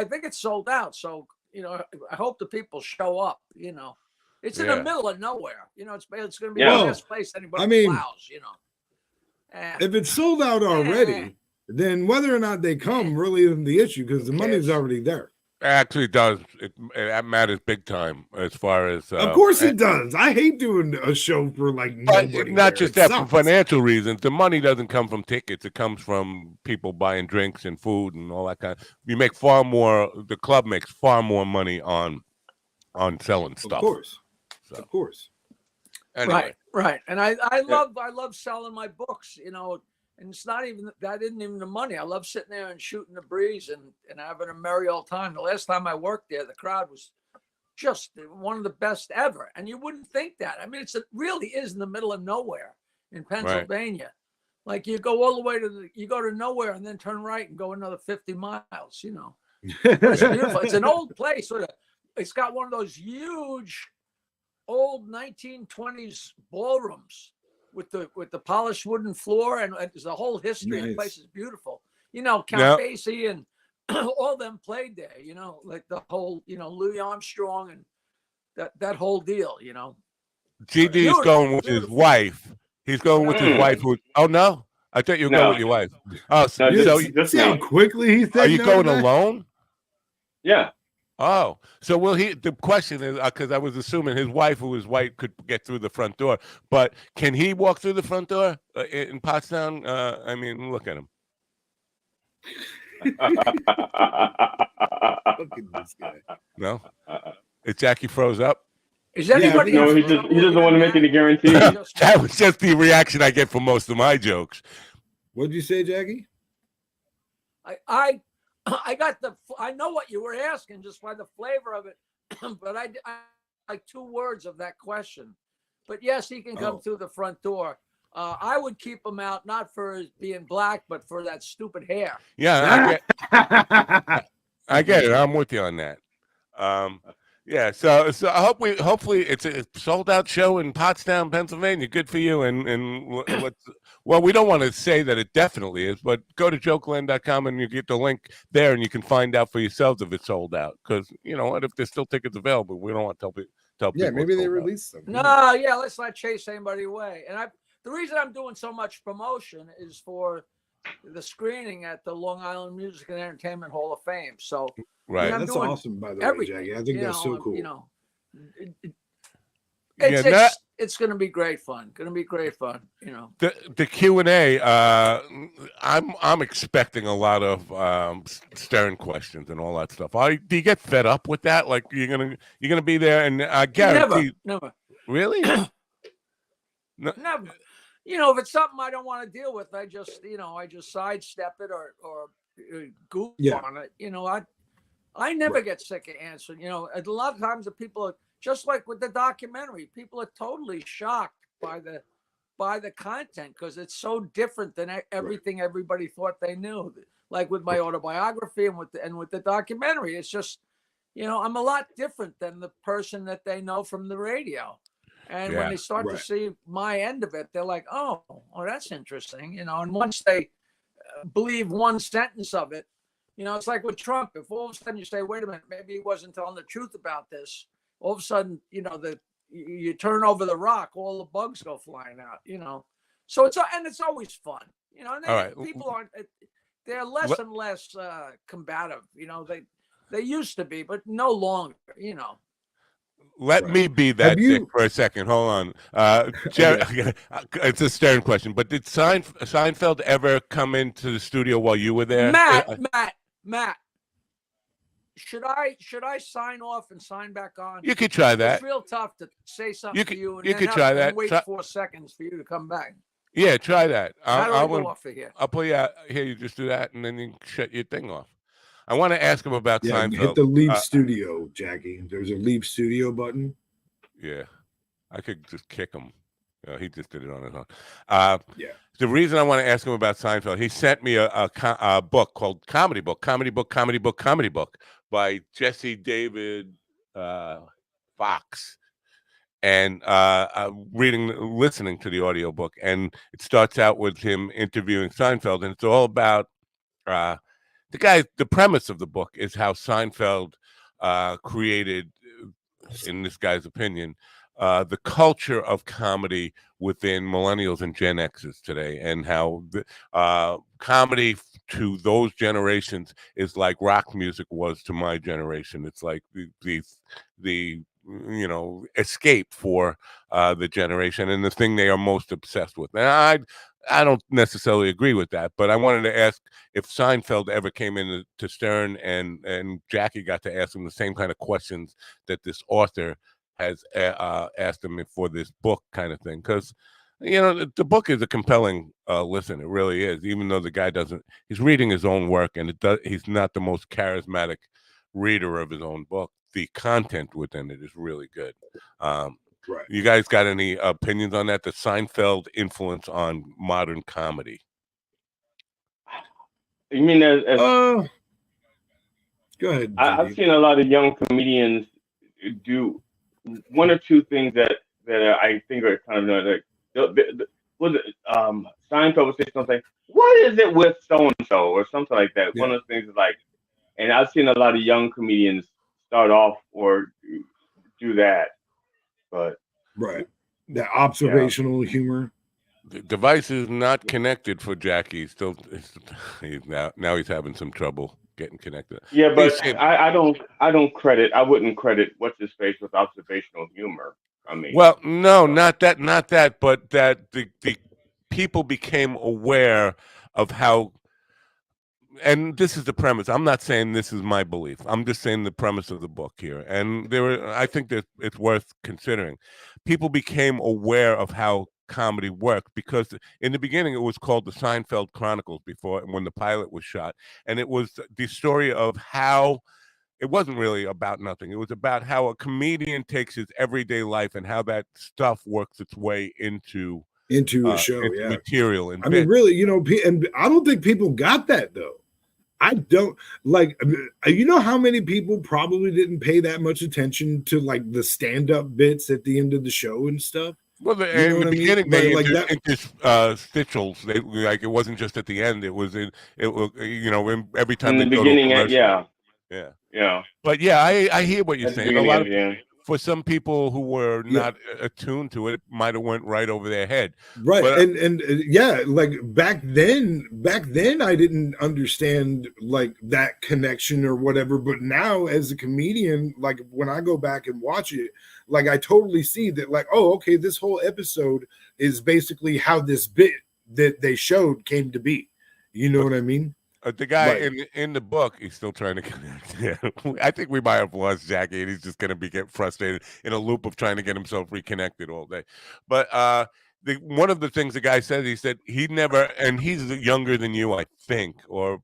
think it's sold out. So. I hope the people show up. It's in the middle of nowhere. It's going to be the best place anybody plows. If it's sold out already, then whether or not they come really isn't the issue because the money's already there. It actually does. It matters big time as far as. Of course it does. I hate doing a show for nobody. Not just that, for financial reasons. The money doesn't come from tickets. It comes from people buying drinks and food and all that kind. You make far more. The club makes far more money on selling stuff. Of course. Anyway. Right. And I love selling my books. And it's not even that isn't even the money. I love sitting there and shooting the breeze and having a merry old time. The last time I worked there, the crowd was just one of the best ever. And you wouldn't think that. I mean, it really is in the middle of nowhere in Pennsylvania. Right. Like you go all the way you go to nowhere and then turn right and go another 50 miles, It's beautiful. It's an old place. It's got one of those huge old 1920s ballrooms. With the polished wooden floor and there's a whole history. The place is beautiful. Count Basie and all them played there. Like the whole Louis Armstrong and that whole deal. GD is going with his wife. He's going with his wife. Oh no, I thought you were going with your wife. Oh, see how quickly he said. Are you going alone? Yeah. Oh, so the question is, because I was assuming his wife, who is white, could get through the front door, but can he walk through the front door in Pottstown? I mean, look at him. Look at this guy. No? Is Jackie froze up? Is anybody? No, he doesn't want to make any guarantees. That was just the reaction I get from most of my jokes. What'd you say, Jackie? I know what you were asking just by the flavor of it, but I like 2 words of that question. But yes, he can come through the front door. I would keep him out, not for being black, but for that stupid hair. Yeah, I get it. I'm with you on that. Yeah, so hopefully it's a sold out show in Pottstown, Pennsylvania. Good for you. And well, we don't want to say that it definitely is, but go to jokeland.com and you get the link there, and you can find out for yourselves if it's sold out. Because what if there's still tickets available? We don't want to tell people. Yeah, maybe they release them. No, yeah, let's not chase anybody away. And the reason I'm doing so much promotion is for the screening at the Long Island Music and Entertainment Hall of Fame. So. Right, that's awesome. By the way, Jackie, I think that's so cool. it's going to be great fun. Going to be great fun. You know, the Q&A. I'm expecting a lot of stern questions and all that stuff. Do you get fed up with that? Like you're gonna be there, and I guarantee. Never. Really? No. Never. You know, if it's something I don't want to deal with, I just sidestep it or goof on it. You know, I never get sick of answering. You know, a lot of times the people are just like with the documentary. People are totally shocked by the content because it's so different than everything everybody thought they knew. Like with my autobiography and with the documentary, it's just, you know, I'm a lot different than the person that they know from the radio. And when they start to see my end of it, they're like, oh, that's interesting. You know, and once they believe one sentence of it, you know, it's like with Trump. If all of a sudden you say, wait a minute, maybe he wasn't telling the truth about this, all of a sudden, you know, you turn over the rock, all the bugs go flying out, you know. So it's always fun, you know. And people they're less and less combative, you know. They used to be, but no longer, you know. Let me be that dick for a second. Hold on. Jerry, it's a stern question, but did Seinfeld ever come into the studio while you were there? Matt, should I sign off and sign back on? You could try that. It's real tough to say something to you and you could try that. And wait 4 seconds for you to come back. Yeah, try that. How do I go off of here? I'll pull you out here. You just do that, and then you shut your thing off. I want to ask him about Seinfeld. Hit the leave studio, Jackie. There's a leave studio button. Yeah, I could just kick him. He just did it on his own. The reason I want to ask him about Seinfeld, he sent me a book called Comedy Book by Jesse David Fox. And listening to the audiobook, and it starts out with him interviewing Seinfeld, and it's all about the premise of the book is how Seinfeld created, in this guy's opinion, the culture of comedy within millennials and Gen Xers today, and how comedy to those generations is like rock music was to my generation. It's like the you know, escape for the generation and the thing they are most obsessed with. And I don't necessarily agree with that, but I wanted to ask if Seinfeld ever came in to Stern and Jackie got to ask him the same kind of questions that this author has asked him for this book kind of thing. Because, you know, the book is a compelling listen. It really is, even though the guy he's reading his own work, and he's not the most charismatic reader of his own book. The content within it is really good. You guys got any opinions on that? The Seinfeld influence on modern comedy? You mean as go ahead. I've seen a lot of young comedians do one or two things that I think are kind of Seinfeld would say something. What is it with so and so or something like that? Yeah. One of the things is like, and I've seen a lot of young comedians start off or do that, but the observational humor. The device is not connected for Jackie. Now he's having some trouble getting connected. Yeah, but I wouldn't credit what's his face with observational humor. I mean, well, no, not that, but that the people became aware of how. And this is the premise. I'm not saying this is my belief. I'm just saying the premise of the book here. And I think that it's worth considering. People became aware of how comedy worked because in the beginning it was called the Seinfeld Chronicles when the pilot was shot. And it was the story of how it wasn't really about nothing. It was about how a comedian takes his everyday life and how that stuff works its way into a show, material. And really, you know, and I don't think people got that though. I don't you know how many people probably didn't pay that much attention to like the stand-up bits at the end of the show and stuff. Well, in the beginning, they interstitials. It wasn't just at the end. It was you know, every time in the beginning. Yeah. But yeah, I hear what you're saying. for some people who were not attuned to it, might have went right over their head. Right. But, and yeah, like back then I didn't understand like that connection or whatever. But now as a comedian, like when I go back and watch it, like I totally see that, like, oh, okay, this whole episode is basically how this bit that they showed came to be. You know what I mean? The guy in the book, he's still trying to connect. Yeah. I think we might have lost Jackie, and he's just going to get frustrated in a loop of trying to get himself reconnected all day. But one of the things the guy said, he said he never, and he's younger than you, I think, or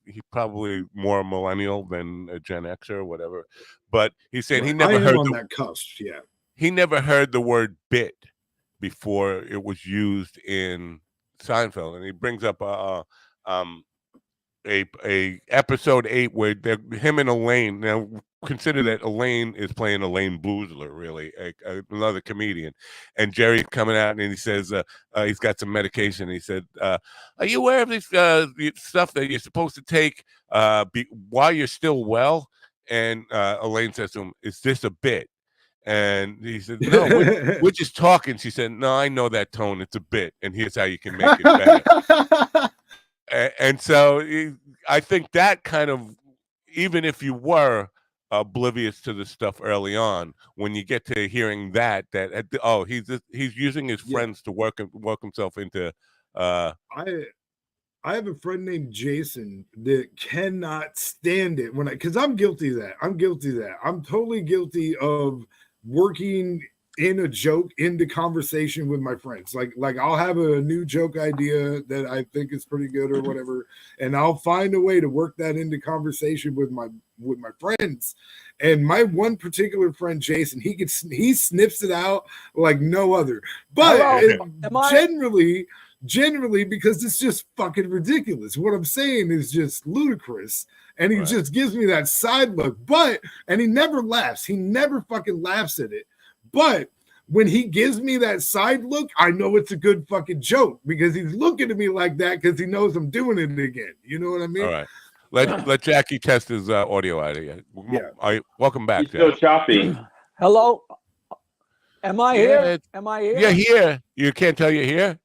he's probably more millennial than a Gen Xer or whatever. But he said he never heard on that cusp. Yeah, he never heard the word bit before it was used in Seinfeld, and he brings up a episode 8 where him and Elaine. Now consider that Elaine is playing Elaine Boozler, really another comedian, and Jerry's coming out and he says he's got some medication. He said, "Are you aware of this stuff that you're supposed to take while you're still well?" And Elaine says to him, "Is this a bit?" And he said, "No, we're just talking." She said, "No, I know that tone. It's a bit, and here's how you can make it better." And so I think that kind of, even if you were oblivious to the stuff early on, when you get to hearing that he's using his friends to work himself into. I have a friend named Jason that cannot stand it because I'm guilty of that. I'm totally guilty of working in a joke into conversation with my friends. Like I'll have a new joke idea that I think is pretty good or whatever, and I'll find a way to work that into conversation with my friends. And my one particular friend, Jason, he sniffs it out like no other. But generally, because it's just fucking ridiculous. What I'm saying is just ludicrous. And he just gives me that side look. And he never laughs. He never fucking laughs at it. But when he gives me that side look, I know it's a good fucking joke because he's looking at me like that because he knows I'm doing it again. You know what I mean? All right. Let Jackie test his audio out of here. Yeah. Welcome back. He's still choppy. Hello? Am I here? Am I here? You're here. You can't tell you're here?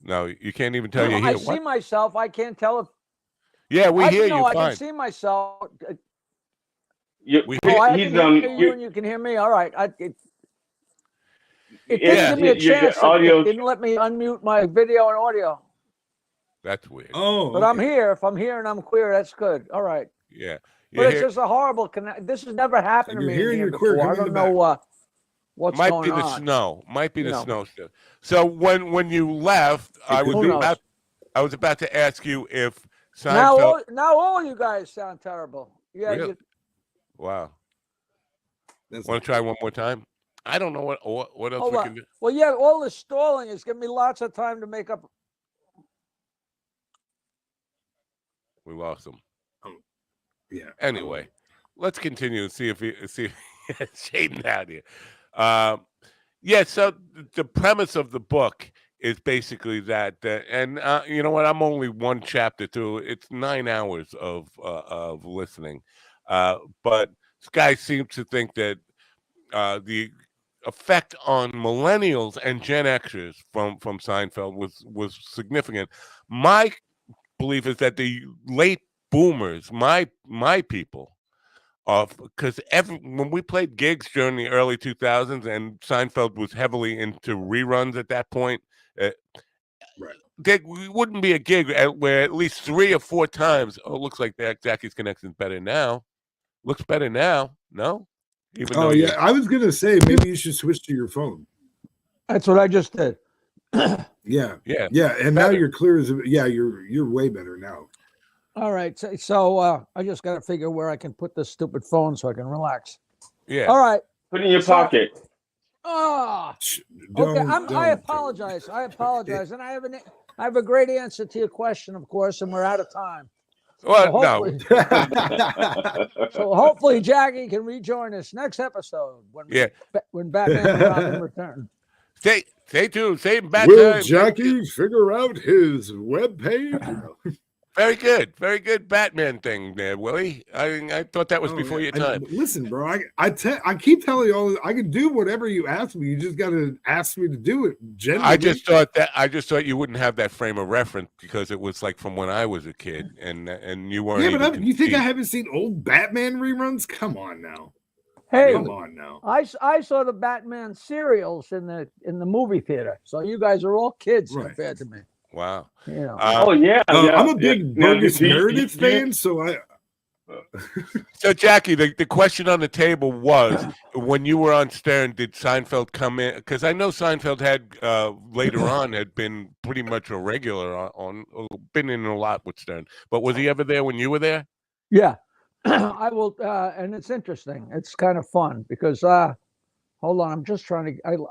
No, you can't even tell you're here. I see myself. I can't tell if... Yeah, we hear you fine. I can see myself. You can hear you and you can hear me. All right. It didn't give me a chance. It didn't let me unmute my video and audio. That's weird. Oh, but I'm here. If I'm here and I'm queer, that's good. All right. Yeah. But it's just a horrible connect. This has never happened to me here before. I don't know what's going on. Might be the snow. Might be the snow still. So when you left, I was about to ask you if Seinfeld... Now all you guys sound terrible. Yeah. Really? Wow. Want to try one more time? I don't know what else we can do. Well, yeah, all the stalling is giving me lots of time to make up. We lost him. Yeah. Anyway, let's continue and see if Shaden out here. Yeah. So the premise of the book is basically that, and you know what? I'm only one chapter through. It's 9 hours of listening, but this guy seems to think that the effect on millennials and Gen Xers from Seinfeld was significant. My belief is that the late boomers, my people, because when we played gigs during the early 2000s and Seinfeld was heavily into reruns at that point, there wouldn't be a gig where at least 3 or 4 times, looks like Jackie's connection's better now. Looks better now. No? I was going to say, maybe you should switch to your phone. That's what I just did. Yeah. And now you're clear as you're way better now. All right. So I just got to figure where I can put this stupid phone so I can relax. Yeah. All right. Put it in your pocket. Okay. I apologize. And I have a great answer to your question, of course, and we're out of time. Well, So hopefully Jackie can rejoin us next episode when Batman and Robin return. Stay tuned. Will Jackie figure out his webpage? Very good Batman thing there, Willie. I thought that was before your time. Listen, bro, I keep telling you all I can do whatever you ask me. You just got to ask me to do it. Generally. I just thought you wouldn't have that frame of reference because it was like from when I was a kid, and you weren't. Yeah, but you think I conceived. haven't seen old Batman reruns? Come on now. Hey, come on now. I saw the Batman serials in the movie theater. So you guys are all kids compared to me. Wow. You know. I'm a big Burgess Meredith fan, so I. So Jackie, the question on the table was, when you were on Stern, did Seinfeld come in? Because I know Seinfeld had later on had been pretty much a regular on been in a lot with Stern. But was he ever there when you were there? Yeah, I will, and it's interesting. It's kind of fun because hold on, I'm just trying to.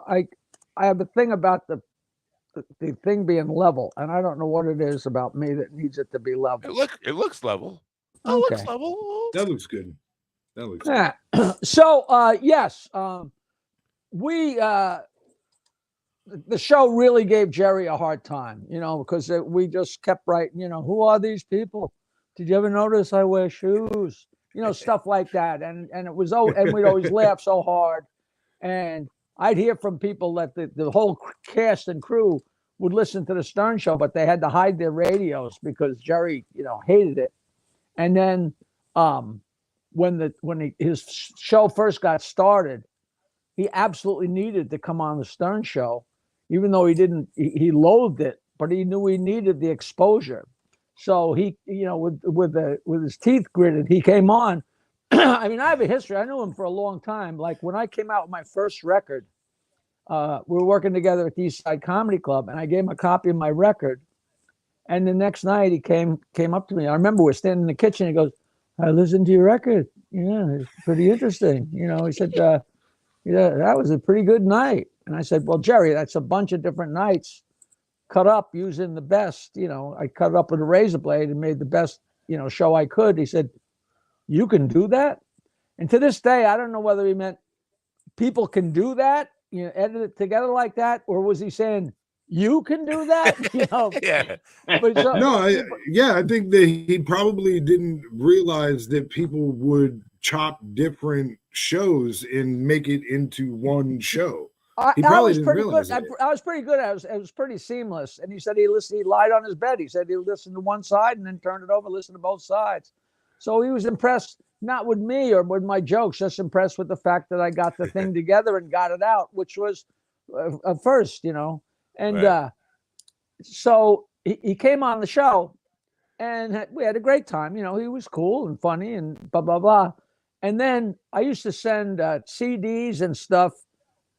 I have a thing about the thing being level, and I don't know what it is about me that needs it to be level. It looks level. Okay. Looks level. That looks good. That looks good. So yes, we the show really gave Jerry a hard time, because we just kept writing, who are these people? Did you ever notice I wear shoes? Stuff like that, and it was and we'd always laugh so hard, and I'd hear from people that the whole cast and crew would listen to the Stern Show, but they had to hide their radios because Jerry, hated it. And then when his show first got started, he absolutely needed to come on the Stern Show, even though he loathed it, but he knew he needed the exposure. So he, with his teeth gritted, he came on. I mean, I have a history. I knew him for a long time. Like when I came out with my first record, we were working together at the East Side Comedy Club, and I gave him a copy of my record. And the next night he came up to me. I remember we're standing in the kitchen. He goes, "I listened to your record. Yeah, it's pretty interesting." He said, "Yeah, that was a pretty good night." And I said, "Well, Jerry, that's a bunch of different nights cut up using the best. I cut it up with a razor blade and made the best, show I could." He said, "You can do that?" And to this day, I don't know whether he meant people can do that, edit it together like that, or was he saying, "You can do that?" Yeah. But I think that he probably didn't realize that people would chop different shows and make it into one show. He probably didn't realize it. I was pretty good. It was pretty seamless. And he said he lied on his bed. He said he listened to one side and then turned it over, listened to both sides. So he was impressed, not with me or with my jokes, just impressed with the fact that I got the thing together and got it out, which was a first, And right. So he came on the show and we had a great time. He was cool and funny and blah, blah, blah. And then I used to send CDs and stuff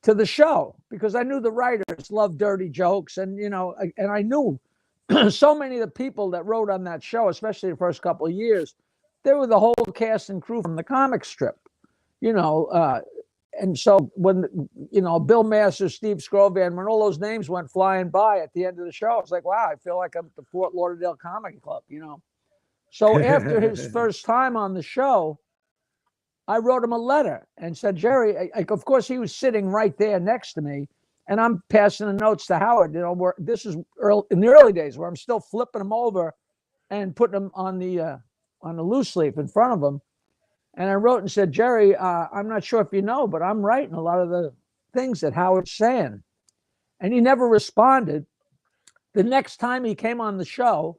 to the show because I knew the writers loved dirty jokes. And, and I knew so many of the people that wrote on that show, especially the first couple of years, they were the whole cast and crew from the comic strip, and so when, Bill Masters, Steve Scrovan, when all those names went flying by at the end of the show, it's like, wow, I feel like I'm at the Fort Lauderdale Comedy Club, So after his first time on the show, I wrote him a letter and said, "Jerry," of course, he was sitting right there next to me, and I'm passing the notes to Howard. This is in the early days where I'm still flipping them over and putting them on the loose leaf in front of him. And I wrote and said, "Jerry, I'm not sure if you know, but I'm writing a lot of the things that Howard's saying." And he never responded. The next time he came on the show,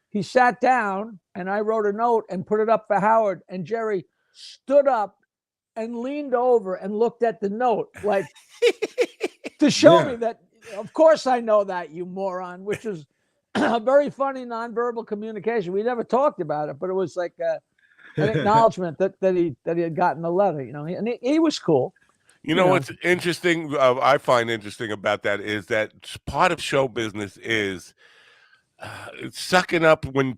he sat down and I wrote a note and put it up for Howard. And Jerry stood up and leaned over and looked at the note, like to show me that, of course I know that, you moron, which is a very funny nonverbal communication. We never talked about it, but it was like an acknowledgement that he had gotten the letter, and he was cool. What's interesting, I find interesting about that is that part of show business is sucking up when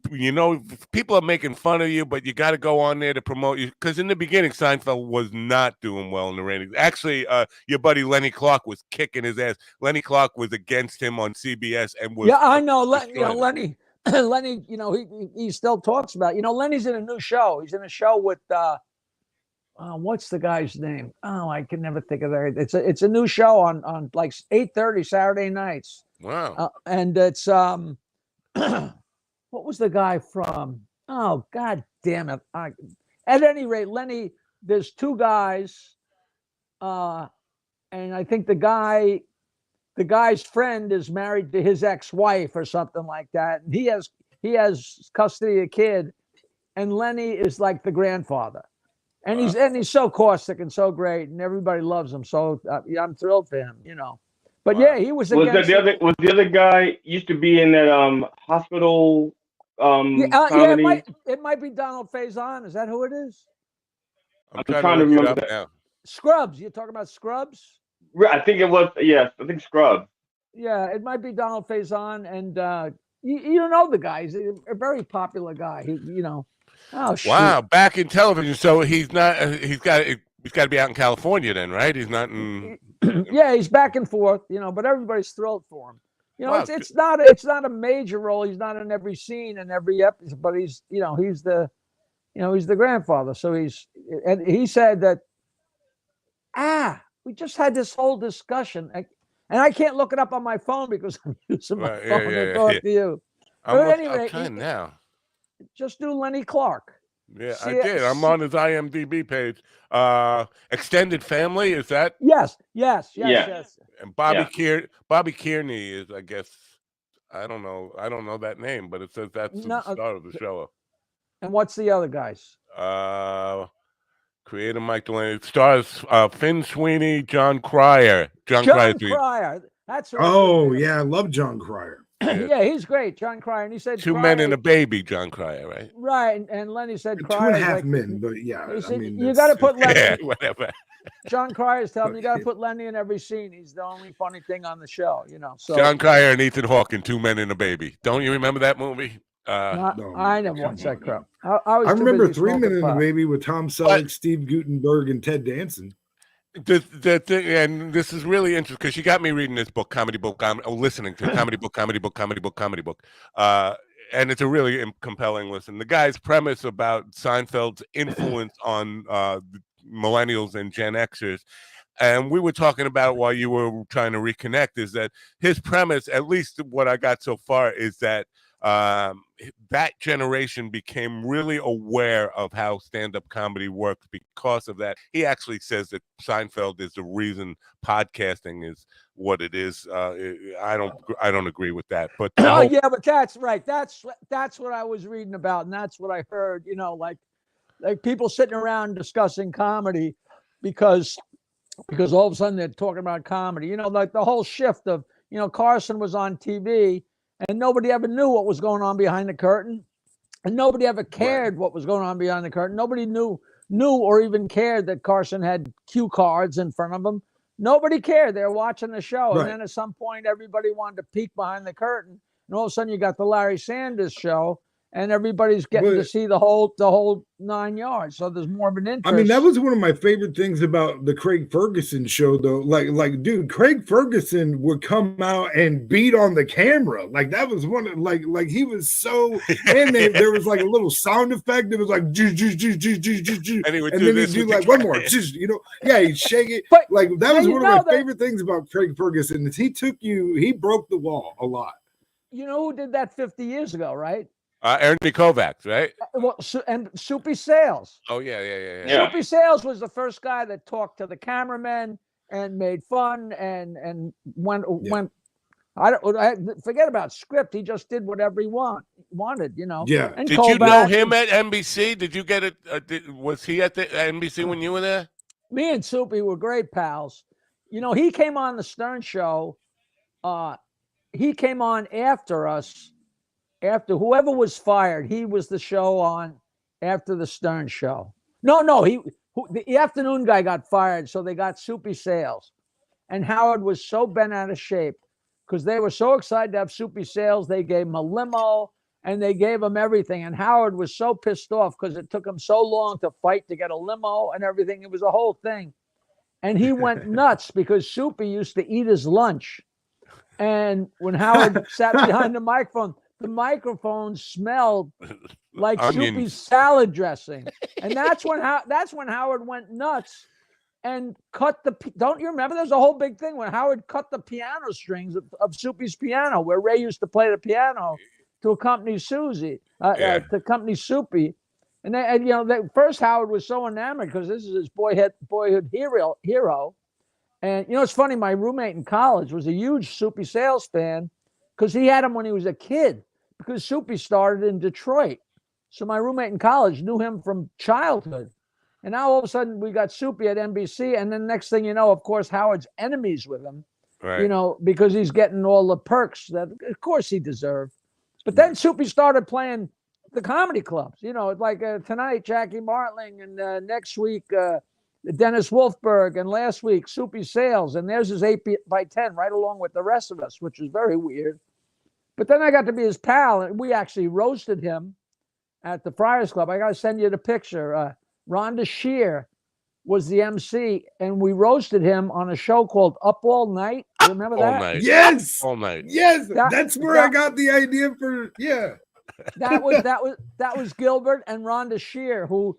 people are making fun of you, but you got to go on there to promote you. Because in the beginning, Seinfeld was not doing well in the ratings. Actually, your buddy Lenny Clark was kicking his ass. Lenny Clark was against him on CBS and was I know. Lenny. Lenny, he still talks about. Lenny's in a new show. He's in a show with what's the guy's name? Oh, I can never think of that. It's a new show on like 8:30 Saturday nights. Wow. And it's what was the guy from? Oh, God damn it. At any rate, Lenny, there's two guys, and I think the guy's friend is married to his ex-wife or something like that. And he has custody of the kid, and Lenny is like the grandfather. And he's so caustic and so great, and everybody loves him. So I'm thrilled for him, But yeah, he was against Was the other guy used to be in that hospital comedy? It might be Donald Faison. Is that who it is? I'm trying to remember that. Now. Scrubs. You're talking about Scrubs? I think it was. Yes, I think Scrubs. Yeah, it might be Donald Faison, and you know the guy. He's a very popular guy. Oh, shoot. Wow, back in television. So he's not. He's got to be out in California then, right? He's not in. Yeah, he's back and forth, but everybody's thrilled for him. Wow. It's not a major role. He's not in every scene and every episode, but he's the grandfather. So he said that. We just had this whole discussion, and I can't look it up on my phone because I'm using my phone to talk to you. I'm trying now. Just do Lenny Clark. Yeah, I did. I'm on his IMDb page. Extended Family, is that? Yes. And Bobby Kearney is, I guess, I don't know that name, but it says that's the star of the show. And what's the other guys? Creator Mike Delaney, stars Finn Sweeney, John Cryer. John Cryer. That's right. Oh yeah, I love John Cryer. Yeah, he's great, John Cryer. And he said Two men and a baby, John Cryer, right? Right, and Lenny said Cryer. 2.5 men, but yeah. He said, you got to put Lenny. Yeah, whatever. John Cryer's telling me you got to put Lenny in every scene. He's the only funny thing on the show, So John Cryer and Ethan Hawke in Two Men and a Baby. Don't you remember that movie? No, I never watched that crap. I remember 3 Men and a Baby with Tom Selleck, Steve Guttenberg, and Ted Danson. The thing, and this is really interesting because you got me reading this book, listening to comedy book, and it's a really compelling listen. The guy's premise about Seinfeld's influence on millennials and Gen Xers, and we were talking about while you were trying to reconnect, is that his premise, at least what I got so far, is that that generation became really aware of how stand-up comedy works because of that. He actually says that Seinfeld is the reason podcasting is what it is. I don't agree with that, but yeah, but that's right. That's what I was reading about, and that's what I heard. Like people sitting around discussing comedy because all of a sudden they're talking about comedy. Like the whole shift of Carson was on TV. And nobody ever knew what was going on behind the curtain. And nobody ever cared what was going on behind the curtain. Nobody knew or even cared that Carson had cue cards in front of him. Nobody cared. They were watching the show. Right. And then at some point, everybody wanted to peek behind the curtain. And all of a sudden, you got the Larry Sanders Show. And everybody's getting to see the whole 9 yards. So there's more of an interest. I mean, that was one of my favorite things about the Craig Ferguson show, though. Like, dude, Craig Ferguson would come out and beat on the camera. Like, that was one of, like he was so, and there was like a little sound effect. It was like, and he would do this, he'd do like one more, he'd shake it. But, like, that was one of my favorite things about Craig Ferguson is he broke the wall a lot. You know who did that 50 years ago, right? Ernie Kovacs, right? And Soupy Sales. Oh, yeah. Soupy Sales was the first guy that talked to the cameramen and made fun and went. I forget about script. He just did whatever he wanted, Yeah. And did you know him at NBC? Did you get it? Was he at the NBC when you were there? Me and Soupy were great pals. He came on the Stern Show. He came on after us. After whoever was fired, he was the show on after the Stern Show. No, the afternoon guy got fired, so they got Soupy Sales. And Howard was so bent out of shape because they were so excited to have Soupy Sales. They gave him a limo and they gave him everything. And Howard was so pissed off because it took him so long to fight to get a limo and everything. It was a whole thing. And he went nuts because Soupy used to eat his lunch. And when Howard sat behind the microphone smelled like Soupy's salad dressing, and that's when Howard went nuts and cut the. Don't you remember? There's a whole big thing when Howard cut the piano strings of Soupy's piano, where Ray used to play the piano, to accompany Susie, to accompany Soupy. And first Howard was so enamored because this is his boyhood hero. And it's funny, my roommate in college was a huge Soupy Sales fan because he had him when he was a kid, because Soupy started in Detroit. So my roommate in college knew him from childhood. And now all of a sudden we got Soupy at NBC. And then next thing you know, of course, Howard's enemies with him, because he's getting all the perks that, of course, he deserved. But then Soupy started playing the comedy clubs, like tonight, Jackie Martling, and next week, Dennis Wolfberg, and last week, Soupy Sales. And there's his 8x10 right along with the rest of us, which is very weird. But then I got to be his pal, and we actually roasted him at the Friars Club. I got to send you the picture. Rhonda Shear was the MC, and we roasted him on a show called Up All Night. Remember that? All night. Yes. All night. Yes. That's where I got the idea for. Yeah. That was Gilbert and Rhonda Shear, who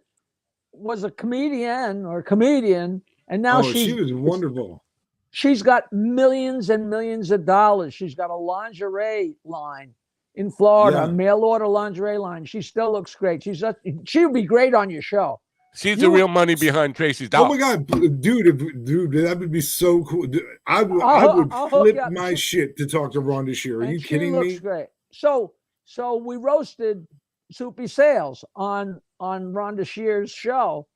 was a comedian, and now she was wonderful. She's got millions and millions of dollars. She's got a lingerie line in Florida, a mail order lingerie line. She still looks great. She would be great on your show. She's the real money behind Tracy's dog. Oh my God, dude, that would be so cool. I would flip my shit to talk to Rhonda Shear. Are you kidding me? Great. So we roasted Soupy Sales on Rhonda Shear's show.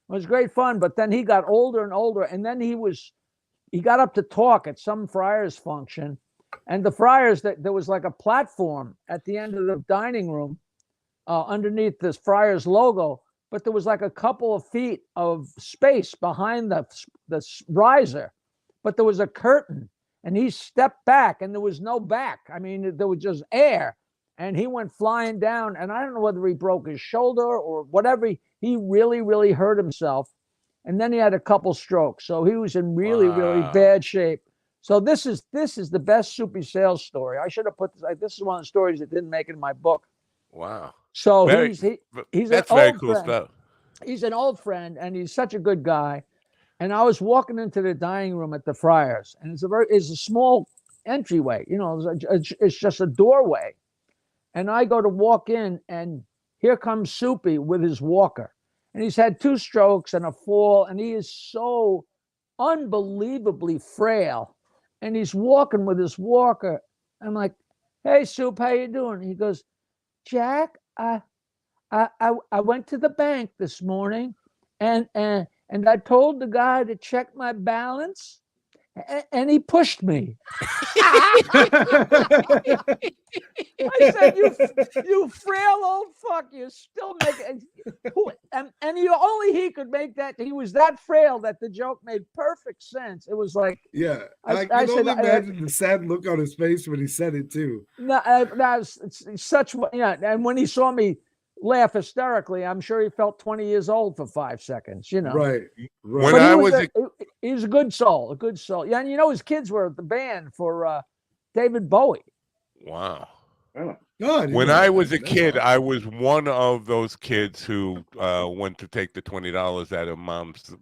It was great fun, but then he got older and older, and then he got up to talk at some Friars function, and the Friars, there was like a platform at the end of the dining room underneath this Friars logo, but there was like a couple of feet of space behind the riser, but there was a curtain, and he stepped back, and there was no back. I mean, there was just air, and he went flying down, and I don't know whether he broke his shoulder or whatever. He really, really hurt himself. And then he had a couple strokes. So he was in really, really bad shape. So this is the best Soupy Sales story. I should have put this. This is one of the stories that didn't make it in my book. Wow. So he's that's very cool stuff. He's an old friend, and he's such a good guy. And I was walking into the dining room at the Friars, and it's a small entryway. It's just a doorway. And I go to walk in, and here comes Soupy with his walker. And he's had 2 strokes and a fall, and he is so unbelievably frail. And he's walking with his walker. I'm like, "Hey, Soup, how you doing?" He goes, "Jack, I went to the bank this morning, and I told the guy to check my balance, and he pushed me." I said, you frail old fuck, you still make it. And only he could make that. He was that frail that the joke made perfect sense. It was like, I can only imagine the sad look on his face when he said it too. No, it's such, and when he saw me laugh hysterically, I'm sure he felt 20 years old for 5 seconds, Right. When I was he's a good soul, Yeah, and his kids were at the band for David Bowie. Wow. Oh. God, when I was a kid, I was one of those kids who went to take the $20 out of mom's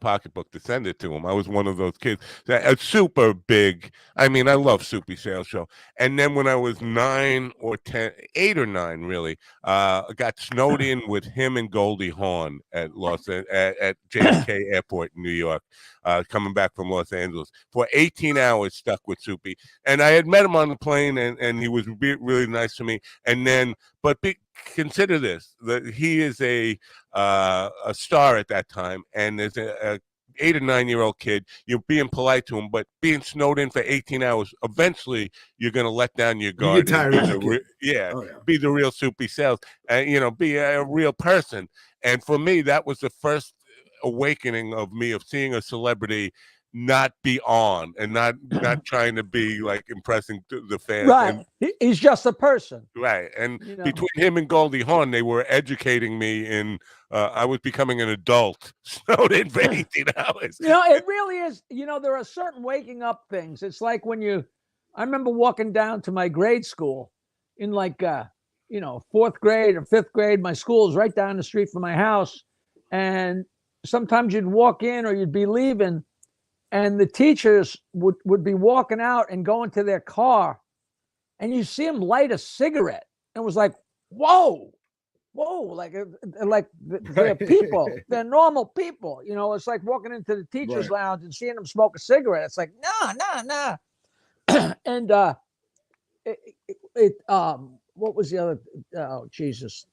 pocketbook to send it to him. I was one of those kids. A super big. I mean, I love Soupy Sales Show. And then when I was 8 or 9, really, I got snowed in with him and Goldie Hawn at JFK Airport in New York, coming back from Los Angeles for 18 hours, stuck with Soupy. And I had met him on the plane, and he was really nice to me. And then, consider this: that he is a star at that time, and as a 8 or 9 year old kid, you're being polite to him, but being snowed in for 18 hours, eventually you're going to let down your guard. Be the real Soupy Sales, and be a real person. And for me, that was the first awakening of seeing a celebrity not be on and not trying to be like impressing the fans. Right. He's just a person. Right. And between him and Goldie Hawn, they were educating me in I was becoming an adult, snowed in for 18 hours. It really is. There are certain waking up things. It's like when I remember walking down to my grade school in 4th grade or 5th grade. My school is right down the street from my house. And sometimes you'd walk in or you'd be leaving, and the teachers would be walking out and going to their car, and you see them light a cigarette. And it was like, whoa, like they're people, they're normal people. You know, it's like walking into the teacher's lounge and seeing them smoke a cigarette. It's like, no. And what was the other? Oh Jesus,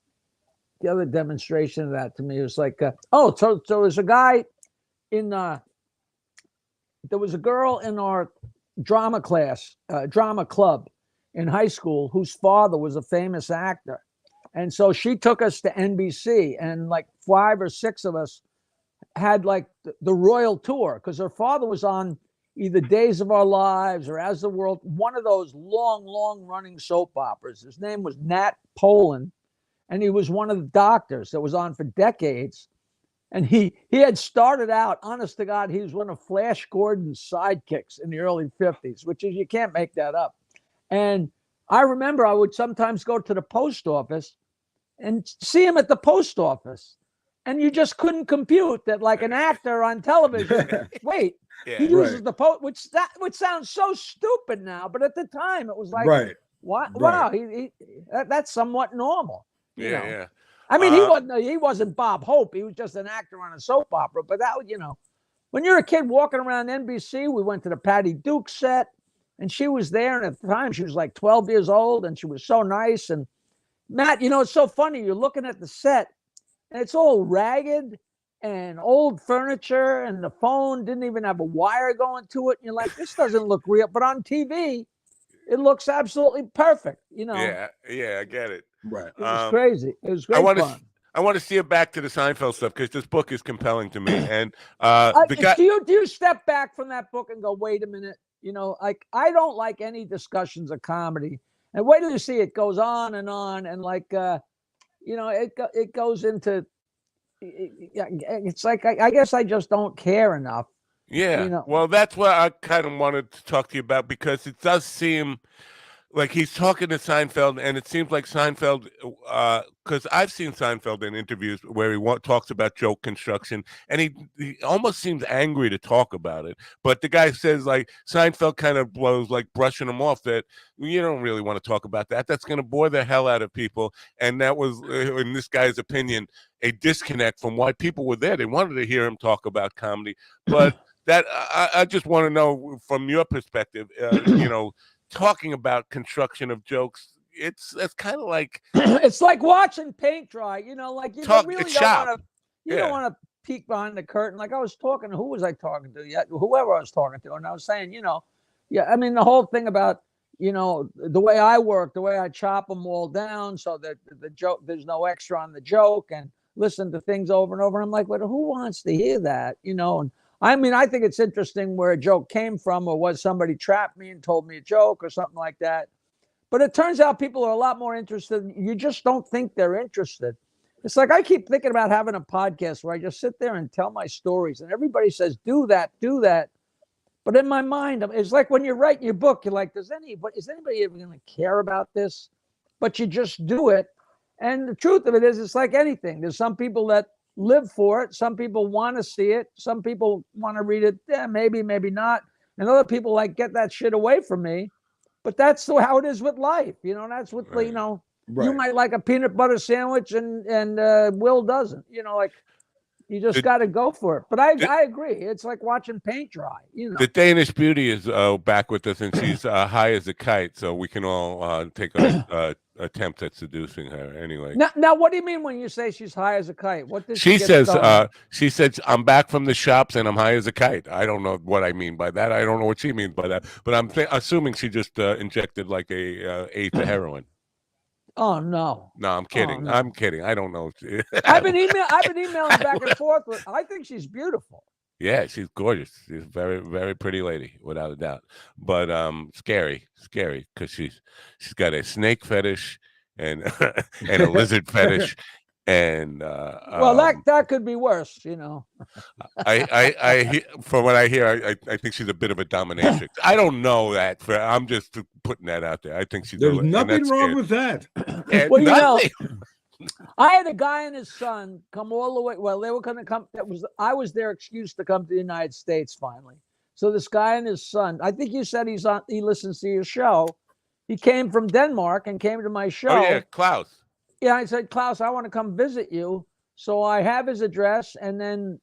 the other demonstration of that to me was like, so there's a guy in there was a girl in our drama class, drama club in high school whose father was a famous actor. And so she took us to NBC, and like 5 or 6 of us had like the royal tour because her father was on either Days of Our Lives or As the World, one of those long running soap operas. His name was Nat Poland, and he was one of the doctors that was on for decades. And he had started out, honest to God, he was one of Flash Gordon's sidekicks in the early 50s, which is, you can't make that up. And I remember I would sometimes go to the post office and see him at the post office. And you just couldn't compute that, like an actor on television, wait, he uses the post, which sounds so stupid now, but at the time it was like, wow, that's somewhat normal. You know? I mean, he wasn't Bob Hope. He was just an actor on a soap opera. But that, you know, when you're a kid walking around NBC, we went to the Patty Duke set, and she was there. And at the time, she was like 12 years old, and she was so nice. And Matt, you know, it's so funny. You're looking at the set, and it's all ragged and old furniture, and the phone didn't even have a wire going to it. And you're like, this doesn't look real. But on TV, it looks absolutely perfect. You know. Yeah, I get it. Right. It was crazy. It was great fun. I want to see it back to the Seinfeld stuff because this book is compelling to me. And the guy, do you step back from that book and go, wait a minute? You know, like I don't like any discussions of comedy. And wait till you see it goes on, and like, you know, it goes into. It's like I guess I just don't care enough. Yeah. You know? Well, that's what I kind of wanted to talk to you about because it does seem like he's talking to Seinfeld, and it seems like Seinfeld, because I've seen Seinfeld in interviews where he talks about joke construction, and he almost seems angry to talk about it. But the guy says, like, Seinfeld kind of blows, like, brushing him off that you don't really want to talk about that. That's going to bore the hell out of people. And that was, in this guy's opinion, a disconnect from why people were there. They wanted to hear him talk about comedy. But that I just want to know from your perspective, you know, talking about construction of jokes, it's kind of like it's like watching paint dry. You know, like you really don't want to. You don't want to peek behind the curtain. Like I was talking, who was I talking to? Yeah, whoever I was talking to, and I was saying, you know, I mean the whole thing about, you know, the way I work, the way I chop them all down so that the joke, there's no extra on the joke, and listen to things over and over. I'm like, but who wants to hear that? You know, and I mean, I think it's interesting where a joke came from, or was somebody trapped me and told me a joke or something like that. But it turns out people are a lot more interested. You just don't think they're interested. It's like I keep thinking about having a podcast where I just sit there and tell my stories, and everybody says, do that. But in my mind, it's like when you're writing your book, you're like, is anybody ever going to care about this? But you just do it. And the truth of it is, it's like anything. There's some people that live for it. Some people want to see it. Some people want to read it. Yeah, maybe not. And other people like, get that shit away from me. But that's how it is with life. You know, that's what, you know, you might like a peanut butter sandwich and Will doesn't, you know, like you just got to go for it. But I agree. It's like watching paint dry, you know. The Danish Beauty is back with us, and she's high as a kite. So we can all take a attempt at seducing her anyway. Now, what do you mean when you say she's high as a kite? What does she says? She said, "I'm back from the shops and I'm high as a kite." I don't know what I mean by that. I don't know what she means by that. But I'm assuming she just injected like a eighth of heroin. Oh no! No, I'm kidding. Oh, no. I'm kidding. I don't know. I've been emailing back and forth. I think she's beautiful. Yeah, she's gorgeous. She's a very, very pretty lady, without a doubt. But scary because she's got a snake fetish and and a lizard fetish, and well, that could be worse, you know. I from what I hear, I think she's a bit of a dominatrix. I don't know that. I'm just putting that out there. I think she's. There's nothing wrong with that. Well, you know, I had a guy and his son come all the way. Well, they were going to come. I was their excuse to come to the United States finally. So this guy and his son, I think you said he listens to your show. He came from Denmark and came to my show. Oh yeah, Klaus. Yeah, I said, Klaus, I want to come visit you. So I have his address, and then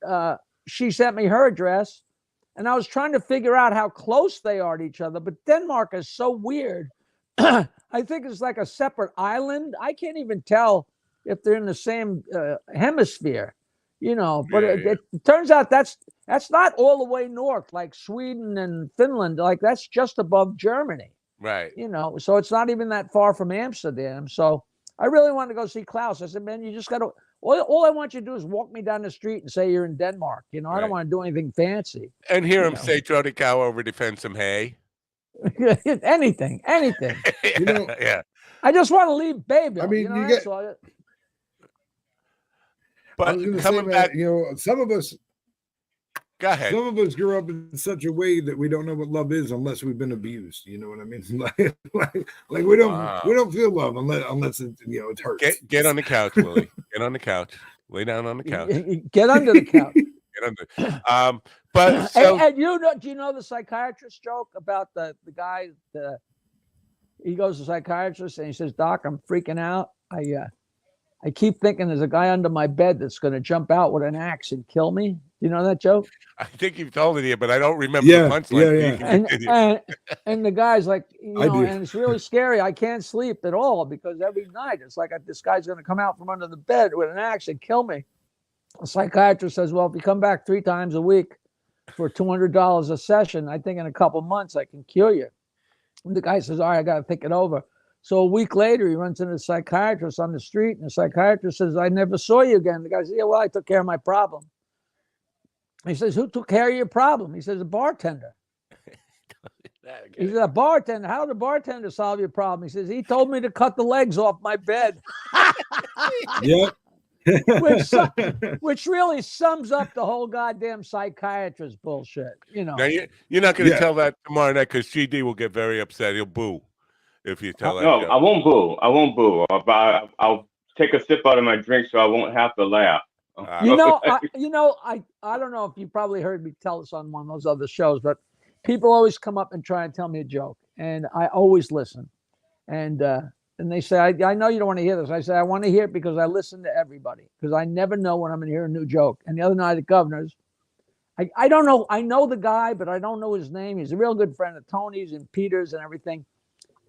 she sent me her address, and I was trying to figure out how close they are to each other. But Denmark is so weird. I think it's like a separate island. I can't even tell if they're in the same hemisphere, you know. But it turns out that's not all the way north, like Sweden and Finland. Like that's just above Germany, right? You know, so it's not even that far from Amsterdam. So I really wanted to go see Klaus. I said, man, you just got to. All I want you to do is walk me down the street and say you're in Denmark. You know, I don't want to do anything fancy. And hear him say Jody Cow over defend some hay. anything. You know, I just want to leave baby. I mean, you know, you get. But I was going to coming say, back, you know, some of us. Go ahead. Some of us grew up in such a way that we don't know what love is unless we've been abused. You know what I mean? like we don't feel love unless it, you know, it hurts. Get on the couch, Willie. Get on the couch. Lay down on the couch. Get under the couch. Get under. But so, and you know, do you know the psychiatrist joke about the guy? He goes to the psychiatrist and he says, "Doc, I'm freaking out. I keep thinking there's a guy under my bed that's going to jump out with an axe and kill me." You know that joke? I think you've told it here, but I don't remember the punchline. Yeah. And the guy's like, you know, and it's really scary. I can't sleep at all because every night it's like this guy's going to come out from under the bed with an axe and kill me. The psychiatrist says, well, if you come back 3 times a week for $200 a session, I think in a couple months I can cure you. And the guy says, all right, I got to think it over. So a week later, he runs into the psychiatrist on the street, and the psychiatrist says, I never saw you again. The guy says, yeah, well, I took care of my problem. He says, who took care of your problem? He says, a bartender. He says, a bartender? How did a bartender solve your problem? He says, he told me to cut the legs off my bed. Yep. which really sums up the whole goddamn psychiatrist bullshit. You know. Now you're not going to tell that tomorrow night because GD will get very upset. He'll boo if you tell that. No, I won't boo. I won't boo. I'll take a sip out of my drink so I won't have to laugh. I don't know if you probably heard me tell this on one of those other shows, but people always come up and try and tell me a joke, and I always listen. And they say, I know you don't want to hear this. I say, I want to hear it because I listen to everybody, because I never know when I'm going to hear a new joke. And the other night at Governor's, I don't know. I know the guy, but I don't know his name. He's a real good friend of Tony's and Peter's and everything.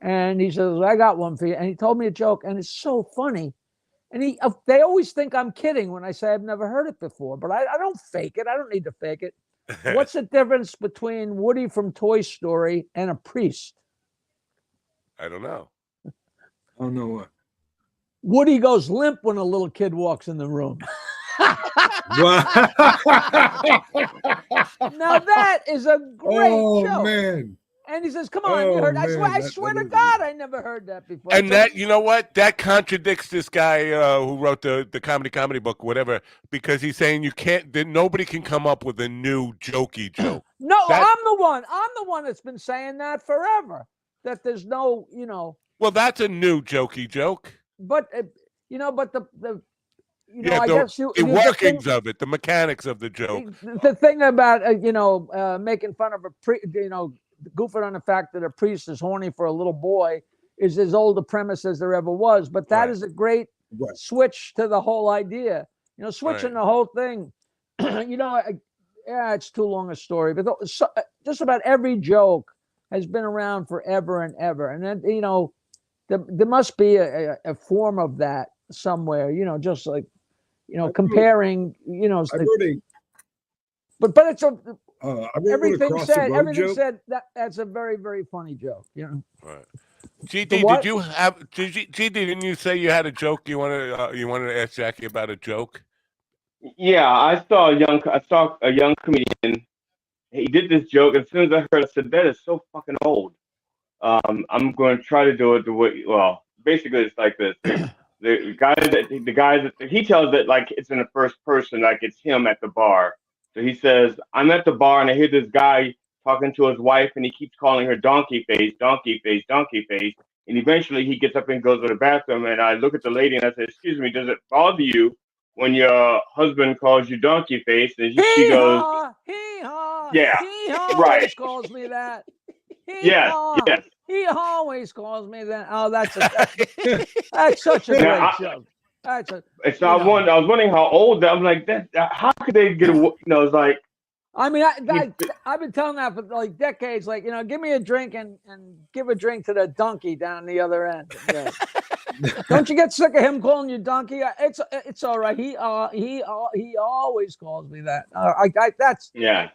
And he says, I got one for you. And he told me a joke, and it's so funny. And they always think I'm kidding when I say I've never heard it before, but I don't fake it. I don't need to fake it. What's the difference between Woody from Toy Story and a priest? I don't know. Oh, no what? Woody goes limp when a little kid walks in the room. Now that is a great joke. Oh, man. And he says, come on, you heard. I swear to God, I never heard that before. And that, you know what? That contradicts this guy who wrote the comedy book, whatever, because he's saying nobody can come up with a new jokey joke. No, I'm the one that's been saying that forever, that there's no, you know. Well, that's a new jokey joke. But, I guess the workings of it, the mechanics of the joke. The thing about, making fun of goofing on the fact that a priest is horny for a little boy is as old a premise as there ever was. But that is a great switch to the whole idea. Switching the whole thing. It's too long a story. But just about every joke has been around forever and ever. And then, there must be a form of that somewhere, just like, comparing, but it's everything said that's a very, very funny joke. Right. GD, didn't you say you had a joke you wanted to ask Jackie about a joke? Yeah, I saw a young comedian. He did this joke. As soon as I heard it, I said, that is so fucking old. I'm going to try to do it the way. Well, basically, it's like this. The guy that he tells it like it's in the first person, like it's him at the bar. So he says, I'm at the bar and I hear this guy talking to his wife and he keeps calling her donkey face, donkey face, donkey face. And eventually he gets up and goes to the bathroom and I look at the lady and I say, excuse me, does it bother you when your husband calls you donkey face? And she goes, yeah, right. Calls me that. Yes. He always calls me that. Oh, that's such a great joke. I was wondering how old that. I'm like that. How could they get? It's like. I mean, I've been telling that for like decades. Like, give me a drink and give a drink to the donkey down the other end. Yeah. Don't you get sick of him calling you donkey? It's all right. He always calls me that.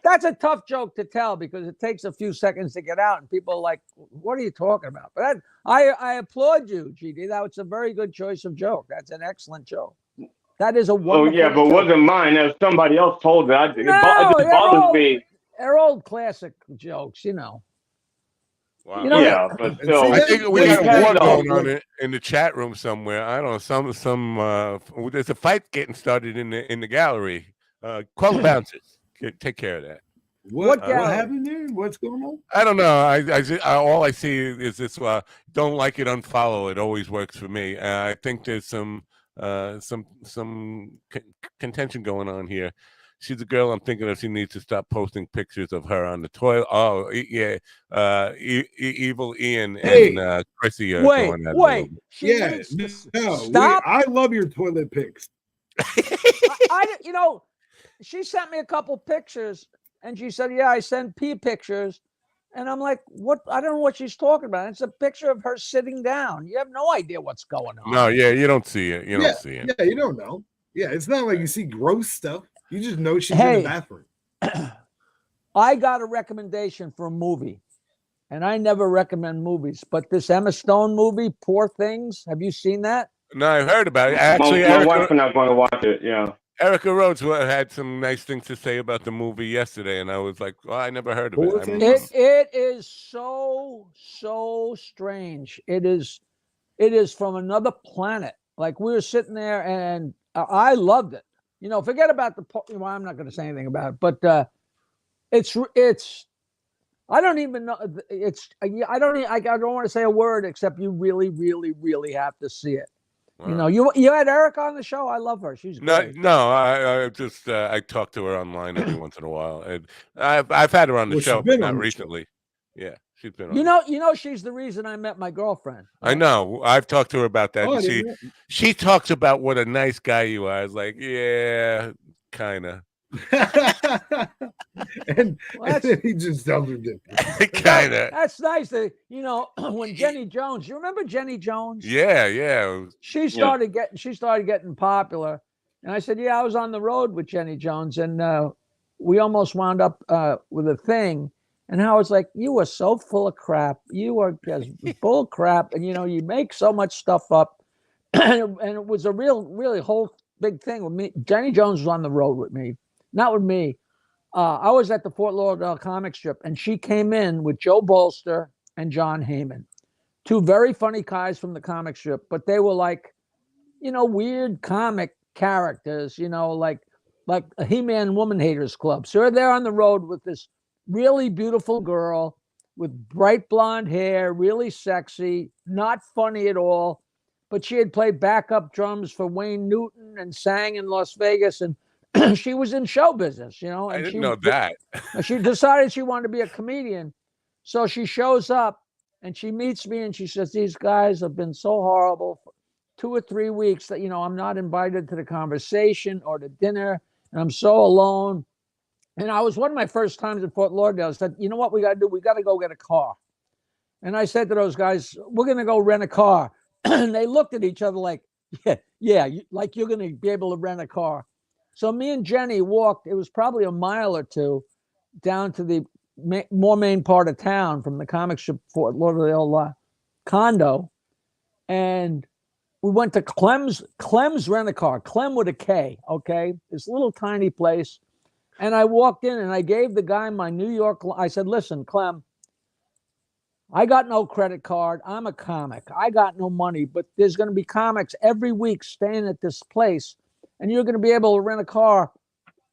That's a tough joke to tell because it takes a few seconds to get out, and people are like, "What are you talking about?" But I applaud you, GD. That was a very good choice of joke. That's an excellent joke. That is a wonderful. Oh yeah, but it wasn't mine. That was somebody else told it. It just bothers me. They're old classic jokes, Wow. Yeah, but still, I think we got a war going on in the chat room somewhere. I don't know. There's a fight getting started in the gallery. Call the bouncers. Take care of that. What happened there? What's going on? I don't know. All I see is this. Don't like it, unfollow. It always works for me. I think there's some contention going on here. She's a girl I'm thinking of. She needs to stop posting pictures of her on the toilet. Oh, yeah. Evil Ian and Chrissy are going at it. Stop. I love your toilet pics. She sent me a couple pictures and she said, yeah, I send pee pictures. And I'm like, what? I don't know what she's talking about. It's a picture of her sitting down. You have no idea what's going on. No, yeah, you don't see it. You don't see it. Yeah, you don't know. Yeah, it's not like you see gross stuff. You just know she's in the bathroom. I got a recommendation for a movie, and I never recommend movies, but this Emma Stone movie, Poor Things, have you seen that? No, I heard about it. Actually, my wife and I are going to watch it, yeah. Erica Rhodes had some nice things to say about the movie yesterday, and I was like, well, I never heard of it. It is so strange. It is from another planet. Like, we were sitting there, and I loved it. Forget about I'm not going to say anything about it, but it's. I don't even know. I don't want to say a word except you really, really, really have to see it. Wow. You had Erica on the show. I love her. She's great. No. I just I talk to her online every once in a while, and I've had her on the show, but not recently. Yeah, she's been on. She's the reason I met my girlfriend. I know. I've talked to her about that. She talks about what a nice guy you are. I was like, yeah, kind of. and he just tells her different. Kind of. That's nice. When Jenny Jones, you remember Jenny Jones? Yeah. She started getting popular, and I said, yeah, I was on the road with Jenny Jones, and we almost wound up with a thing. And I was like, you were so full of crap. You are just bull crap. And, you make so much stuff up. and it was a really whole big thing with me. Jenny Jones was on the road with me, not with me. I was at the Fort Lauderdale comic strip, and she came in with Joe Bolster and John Heyman, two very funny guys from the comic strip, but they were like, weird comic characters, like a He-Man Woman Haters Club. So they're there on the road with this really beautiful girl with bright blonde hair, really sexy, not funny at all. But she had played backup drums for Wayne Newton and sang in Las Vegas. And she was in show business, And I didn't know that. She decided she wanted to be a comedian. So she shows up and she meets me and she says, these guys have been so horrible for 2 or 3 weeks that, I'm not invited to the conversation or to dinner. And I'm so alone. And I was one of my first times in Fort Lauderdale. I said, you know what we got to do? We got to go get a car. And I said to those guys, we're going to go rent a car. And they looked at each other like, yeah, like you're going to be able to rent a car. So me and Jenny walked, it was probably a mile or two down to the more main part of town from the comic strip Fort Lauderdale condo. And we went to Clem's Rent-A-Car, Clem with a K, okay? This little tiny place. And I walked in and I gave the guy my New York, I said, listen, Clem, I got no credit card. I'm a comic. I got no money, but there's going to be comics every week staying at this place. And you're going to be able to rent a car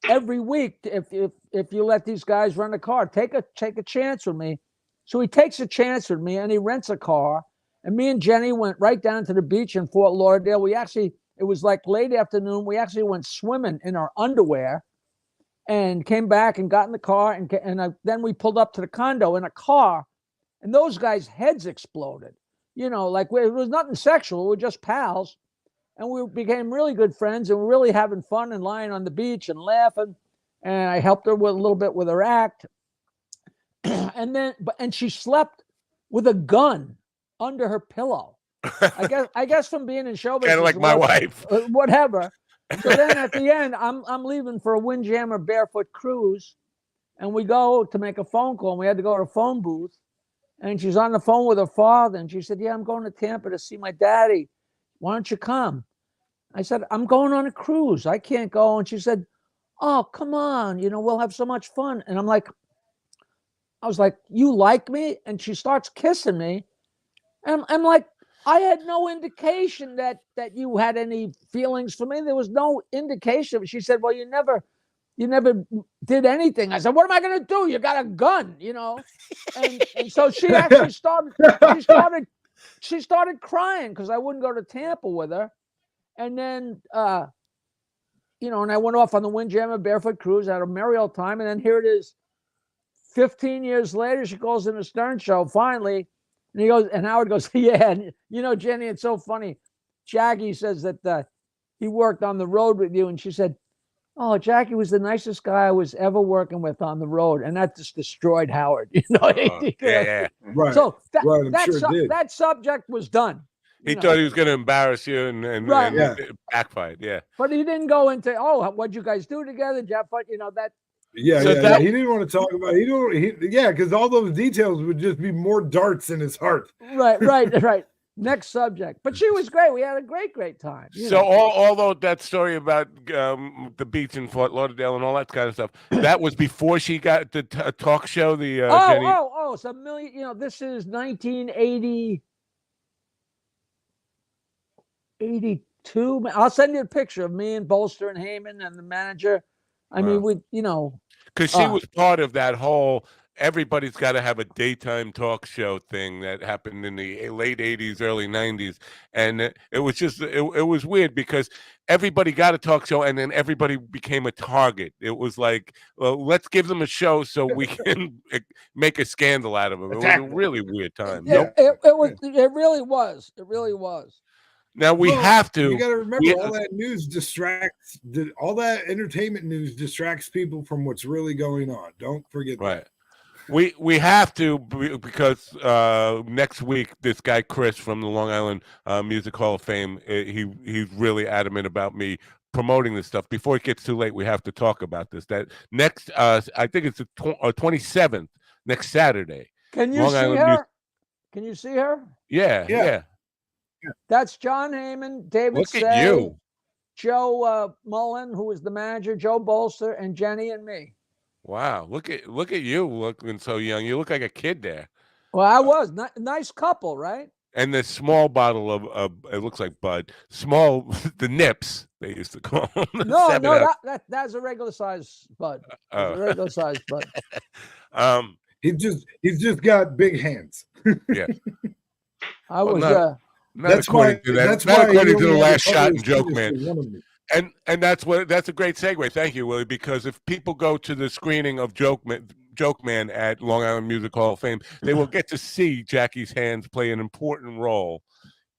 every week if you let these guys rent a car. Take a chance with me. So he takes a chance with me and he rents a car. And me and Jenny went right down to the beach in Fort Lauderdale. It was like late afternoon. We actually went swimming in our underwear and came back and got in the car. And then we pulled up to the condo in a car. and those guys' heads exploded. You know, like it was nothing sexual. We were just pals, and we became really good friends, and we're really having fun and lying on the beach and laughing. And I helped her with a little bit with her act, and she slept with a gun under her pillow. I guess from being in show business, kind of like my wife, whatever. So then at the end, I'm leaving for a Windjammer barefoot cruise, and we go to make a phone call. And we had to go to a phone booth, and she's on the phone with her father, and she said, "Yeah, I'm going to Tampa to see my daddy. Why don't you come?" I said, "I'm going on a cruise. I can't go." And she said, "Oh, come on. You know, we'll have so much fun." And I was like, "You like me?" And she starts kissing me. And I'm like, I had no indication that you had any feelings for me. There was no indication. She said, "Well, you never did anything." I said, "What am I going to do? You got a gun, you know?" And so she actually started crying because I wouldn't go to Tampa with her. And then, you know, and I went off on the Windjammer barefoot cruise, had a merry old time. And then here it is, 15 years later, she calls in a Stern show finally. And he goes, and Howard goes, "Yeah, and you know, Jenny, it's so funny. Jackie says that he worked on the road with you." And she said, "Oh, Jackie was the nicest guy I was ever working with on the road." And that just destroyed Howard. You know, yeah. Right. So that subject was done. He thought he was going to embarrass you and it backfired. Yeah. But he didn't go into, "Oh, what'd you guys do together, Jeff?" But you know that. Yeah, yeah. He didn't want to talk about. Because all those details would just be more darts in his heart. Right. Next subject. But she was great. We had a great time. So although that story about the beach in Fort Lauderdale and all that kind of stuff, that was before she got the talk show. The Jenny... it's a million. You know, this is 1980. 82. I'll send you a picture of me and Bolster and Heyman and the manager. I mean, we, you know, because she was part of that whole everybody's got to have a daytime talk show thing that happened in the late 80s, early 90s. And it was just, it was weird because everybody got a talk show and then everybody became a target. It was like, well, let's give them a show so we can make a scandal out of them. It was a really weird time. Yeah, it really was. It really was. Now we have to. You got to remember, all that news distracts. All that entertainment news distracts people from what's really going on. Don't forget that. We have to, because next week this guy Chris from the Long Island Music Hall of Fame, he's really adamant about me promoting this stuff. Before it gets too late, we have to talk about this. That next, I think it's the 27th, next Saturday. Can you see her? Can you see her? Yeah. That's John Heyman, David Look at you. Joe Mullen, who was the manager, Joe Bolster, and Jenny and me. Wow, look at you looking so young. You look like a kid there. Well, I was. Nice couple, right? And the small bottle of it looks like Bud. Small, the nips they used to call them. No, that's a regular size Bud. A regular size Bud. He's just got big hands. Yeah. I was. Not according to that. Not according to the last shot in Joke Man. And that's a great segue. Thank you, Willie, because if people go to the screening of Joke Man at Long Island Music Hall of Fame, they will get to see Jackie's hands play an important role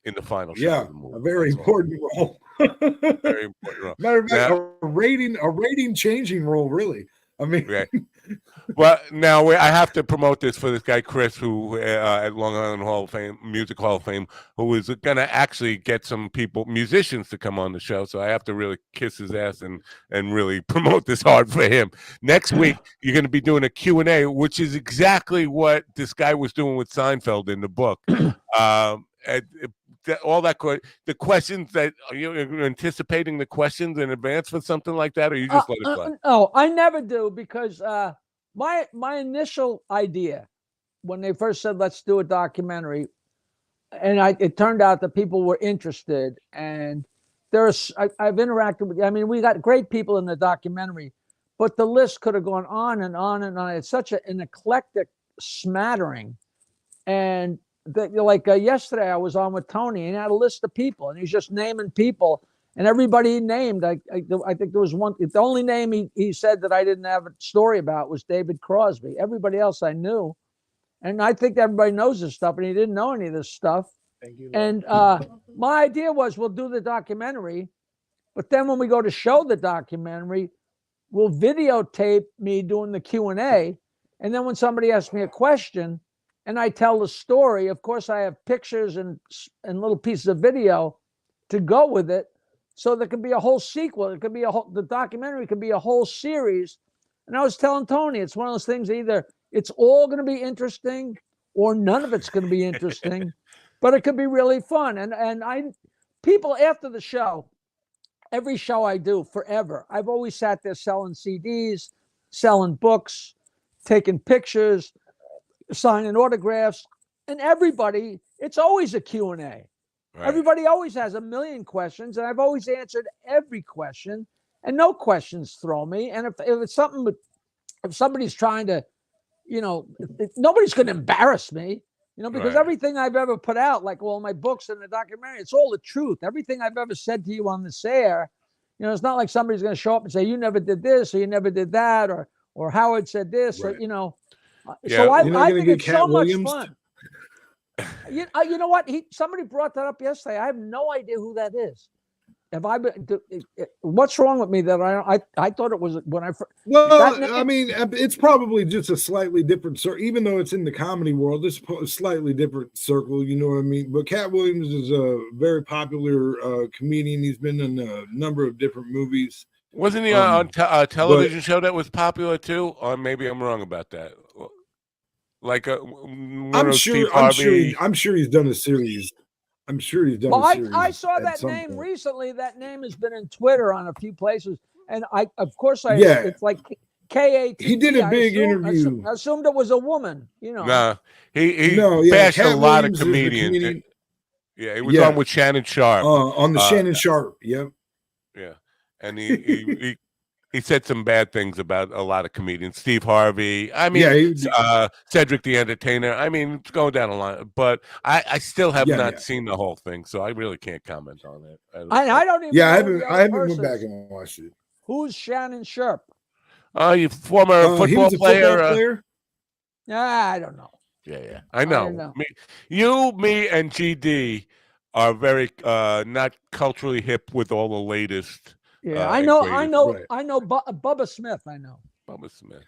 in the final shot of the movie. A very important role. Very important role. Matter of fact, a rating changing role, really. I mean, right. Well, now I have to promote this for this guy Chris, who at Long Island Hall of Fame, Music Hall of Fame, who is going to actually get some musicians to come on the show. So I have to really kiss his ass and really promote this hard for him. Next week, you're going to be doing a Q&A, which is exactly what this guy was doing with Seinfeld in the book. All that the questions that you're anticipating the questions in advance for something like that, or you just let it fly? No, I never do, because my initial idea when they first said let's do a documentary, and it turned out that people were interested, and I've interacted with. I mean, we got great people in the documentary, but the list could have gone on and on and on. It's such an eclectic smattering, and. Yesterday, I was on with Tony and he had a list of people, and he's just naming people, and everybody he named, I think there was one. The only name he said that I didn't have a story about was David Crosby. Everybody else I knew, And I think everybody knows this stuff, and he didn't know any of this stuff. Thank you. And my idea was we'll do the documentary, but then when we go to show the documentary, we'll videotape me doing the Q&A. And then when somebody asks me a question and I tell the story, of course, I have pictures and little pieces of video to go with it. So there could be a whole sequel. It could be the documentary could be a whole series. And I was telling Tony, it's one of those things, either it's all going to be interesting or none of it's going to be interesting, but it could be really fun. And people after the show, every show I do forever, I've always sat there selling CDs, selling books, taking pictures, signing autographs, and everybody, it's always a Q&A. Right. Everybody always has a million questions, and I've always answered every question, and no questions throw me. And if it's something, if somebody's trying to, nobody's going to embarrass me, because everything I've ever put out, like all my books and the documentary, it's all the truth. Everything I've ever said to you on this air, it's not like somebody's going to show up and say, you never did this, or you never did that, or Howard said this, or, So I think it's so much fun. You know what? Somebody brought that up yesterday. I have no idea who that is. What's wrong with me that I thought it was when I first. Well, I mean, it's probably just a slightly different circle, even though it's in the comedy world. It's a slightly different circle, you know what I mean? But Cat Williams is a very popular comedian. He's been in a number of different movies. Wasn't he on a television show that was popular too? Or maybe I'm wrong about that. Like I'm sure he's done a series. I'm sure he's done a series. I saw that name recently. That name has been in Twitter on a few places. And it's like K-A-T. He did a big interview. I assumed it was a woman, Nah, he bashed a lot of comedians. He was on with Shannon Sharp. On the Shannon Sharp, yep. Yeah. And he said some bad things about a lot of comedians. Steve Harvey. I mean, Cedric the Entertainer. I mean, it's going down a line. But I still have not seen the whole thing, so I really can't comment on it. I don't even. Yeah, I haven't went back and watched it. Who's Shannon Sharp? You former football he was a player. Football player? I don't know. Yeah. I know. Me, and GD are very not culturally hip with all the latest. Yeah, I know Bubba Smith. I know Bubba Smith.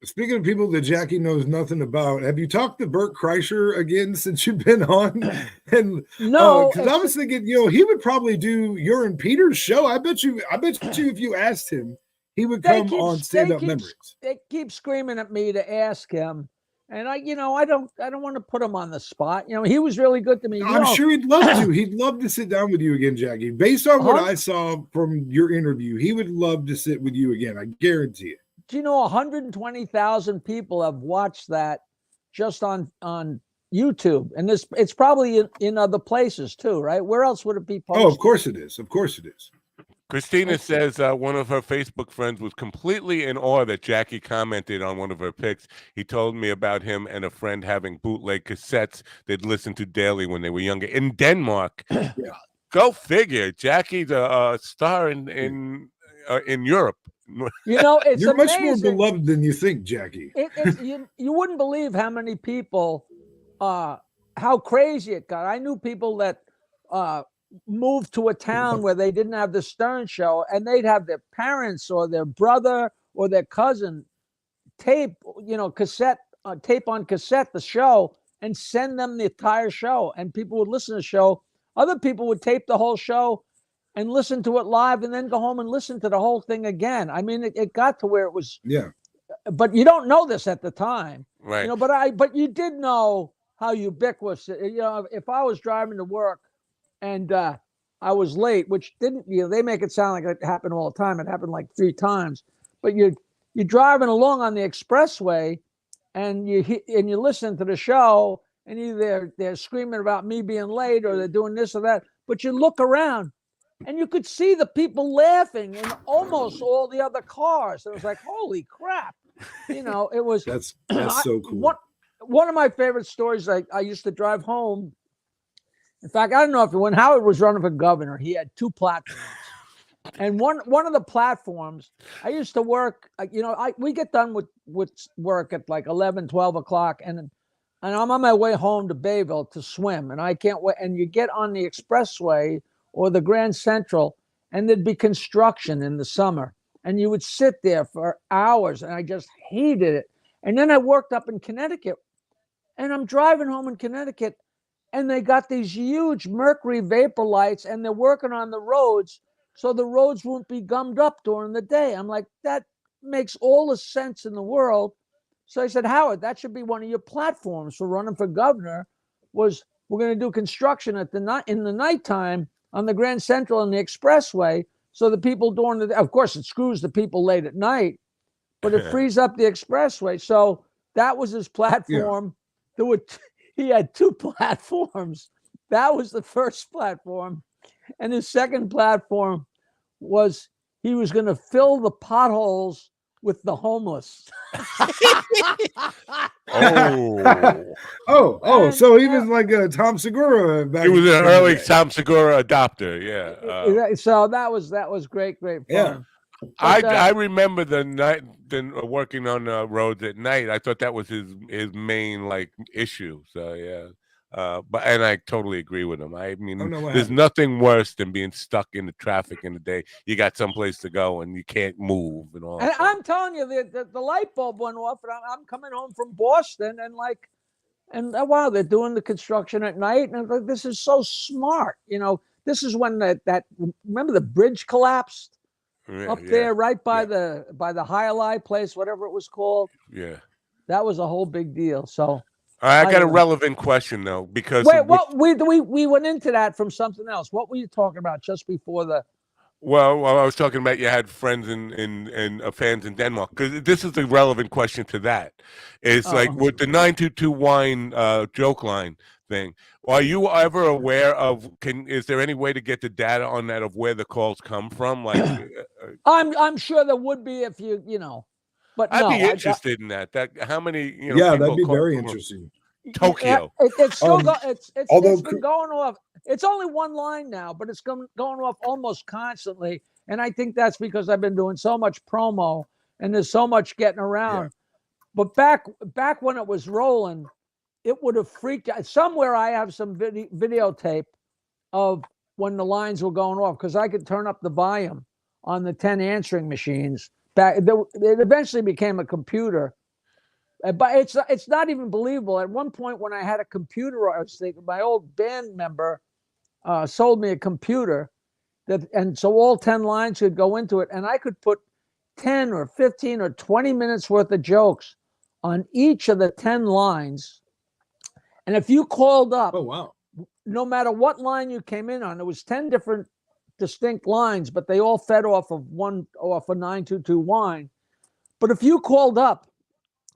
Speaking of people that Jackie knows nothing about, have you talked to Bert Kreischer again since you've been on? And no, because I was thinking, he would probably do your and Peter's show. I bet you, if you asked him, he would come on Stand Up Memories. They keep screaming at me to ask him. And I don't want to put him on the spot. He was really good to me. I'm sure he'd love to. He'd love to sit down with you again, Jackie. Based on what I saw from your interview, he would love to sit with you again. I guarantee it. Do you know 120,000 people have watched that just on YouTube? And it's probably in other places too, right? Where else would it be posted? Oh, of course it is. Of course it is. Christina says one of her Facebook friends was completely in awe that Jackie commented on one of her pics. He told me about him and a friend having bootleg cassettes they'd listen to daily when they were younger in Denmark. Yeah. Go figure. Jackie's a star in Europe. It's you're amazing. Much more beloved than you think, Jackie. You wouldn't believe how many people, how crazy it got. I knew people that moved to a town where they didn't have the Stern Show, and they'd have their parents or their brother or their cousin tape on cassette the show and send them the entire show, and people would listen to the show. Other people would tape the whole show and listen to it live and then go home and listen to the whole thing again. I mean, it got to where it was. Yeah. But you don't know this at the time. Right. But you did know how ubiquitous, if I was driving to work and I was late, which didn't, they make it sound like it happened all the time. It happened like 3 times. But you're driving along on the expressway, and you listen to the show, and either they're screaming about me being late or they're doing this or that. But you look around, and you could see the people laughing in almost all the other cars. It was like, holy crap! It was. That's so cool. One of my favorite stories. I used to drive home. In fact, I don't know when Howard was running for governor, he had 2 platforms. And one of the platforms, I used to work, we get done with work at like 11, 12 o'clock, and I'm on my way home to Bayville to swim, and I can't wait. And you get on the expressway or the Grand Central, and there'd be construction in the summer, and you would sit there for hours, and I just hated it. And then I worked up in Connecticut, and I'm driving home in Connecticut, and they got these huge mercury vapor lights, and they're working on the roads so the roads won't be gummed up during the day. I'm like, that makes all the sense in the world. So I said, Howard, that should be one of your platforms for running for governor. Was we're going to do construction at in the nighttime on the Grand Central and the Expressway, so the people during the day, of course, it screws the people late at night, but it frees up the expressway. So that was his platform. Yeah. He had two platforms. That was the first platform. And his second platform was he was going to fill the potholes with the homeless. So he was like a Tom Segura back. He was an early Tom Segura adopter. Yeah. So that was great fun. Yeah. I remember the night working on the roads at night. I thought that was his main like issue. So yeah. And I totally agree with him. I mean, there's nothing worse than being stuck in the traffic in the day. You got someplace to go and you can't move and all. And I'm telling you, the light bulb went off, and I'm coming home from Boston, and wow, they're doing the construction at night, and I'm like, this is so smart. This is when that remember the bridge collapsed there right by the Highlight place, whatever it was called. Yeah, that was a whole big deal. So. I got a relevant question though, because we went into that from something else. What were you talking about just before the? Well, I was talking about you had friends and fans in Denmark, because this is a relevant question to that. It's like with the 922 wine joke line thing. Are you ever aware of? Is there any way to get the data on that of where the calls come from? Like, I'm sure there would be if you But I'd be interested in that. How many? Yeah, that'd be very interesting. Tokyo. It's still it's been going off. It's only one line now, but it's going off almost constantly. And I think that's because I've been doing so much promo and there's so much getting around. Yeah. But back when it was rolling, it would have freaked out. Somewhere I have some videotape of when the lines were going off, because I could turn up the volume on the 10 answering machines. It eventually became a computer, but it's not even believable. At one point, when I had a computer, I was thinking my old band member sold me a computer and so all 10 lines could go into it, and I could put 10 or 15 or 20 minutes worth of jokes on each of the 10 lines. And if you called up, no matter what line you came in on, it was 10 different distinct lines, but they all fed off of a 922 wine. But if you called up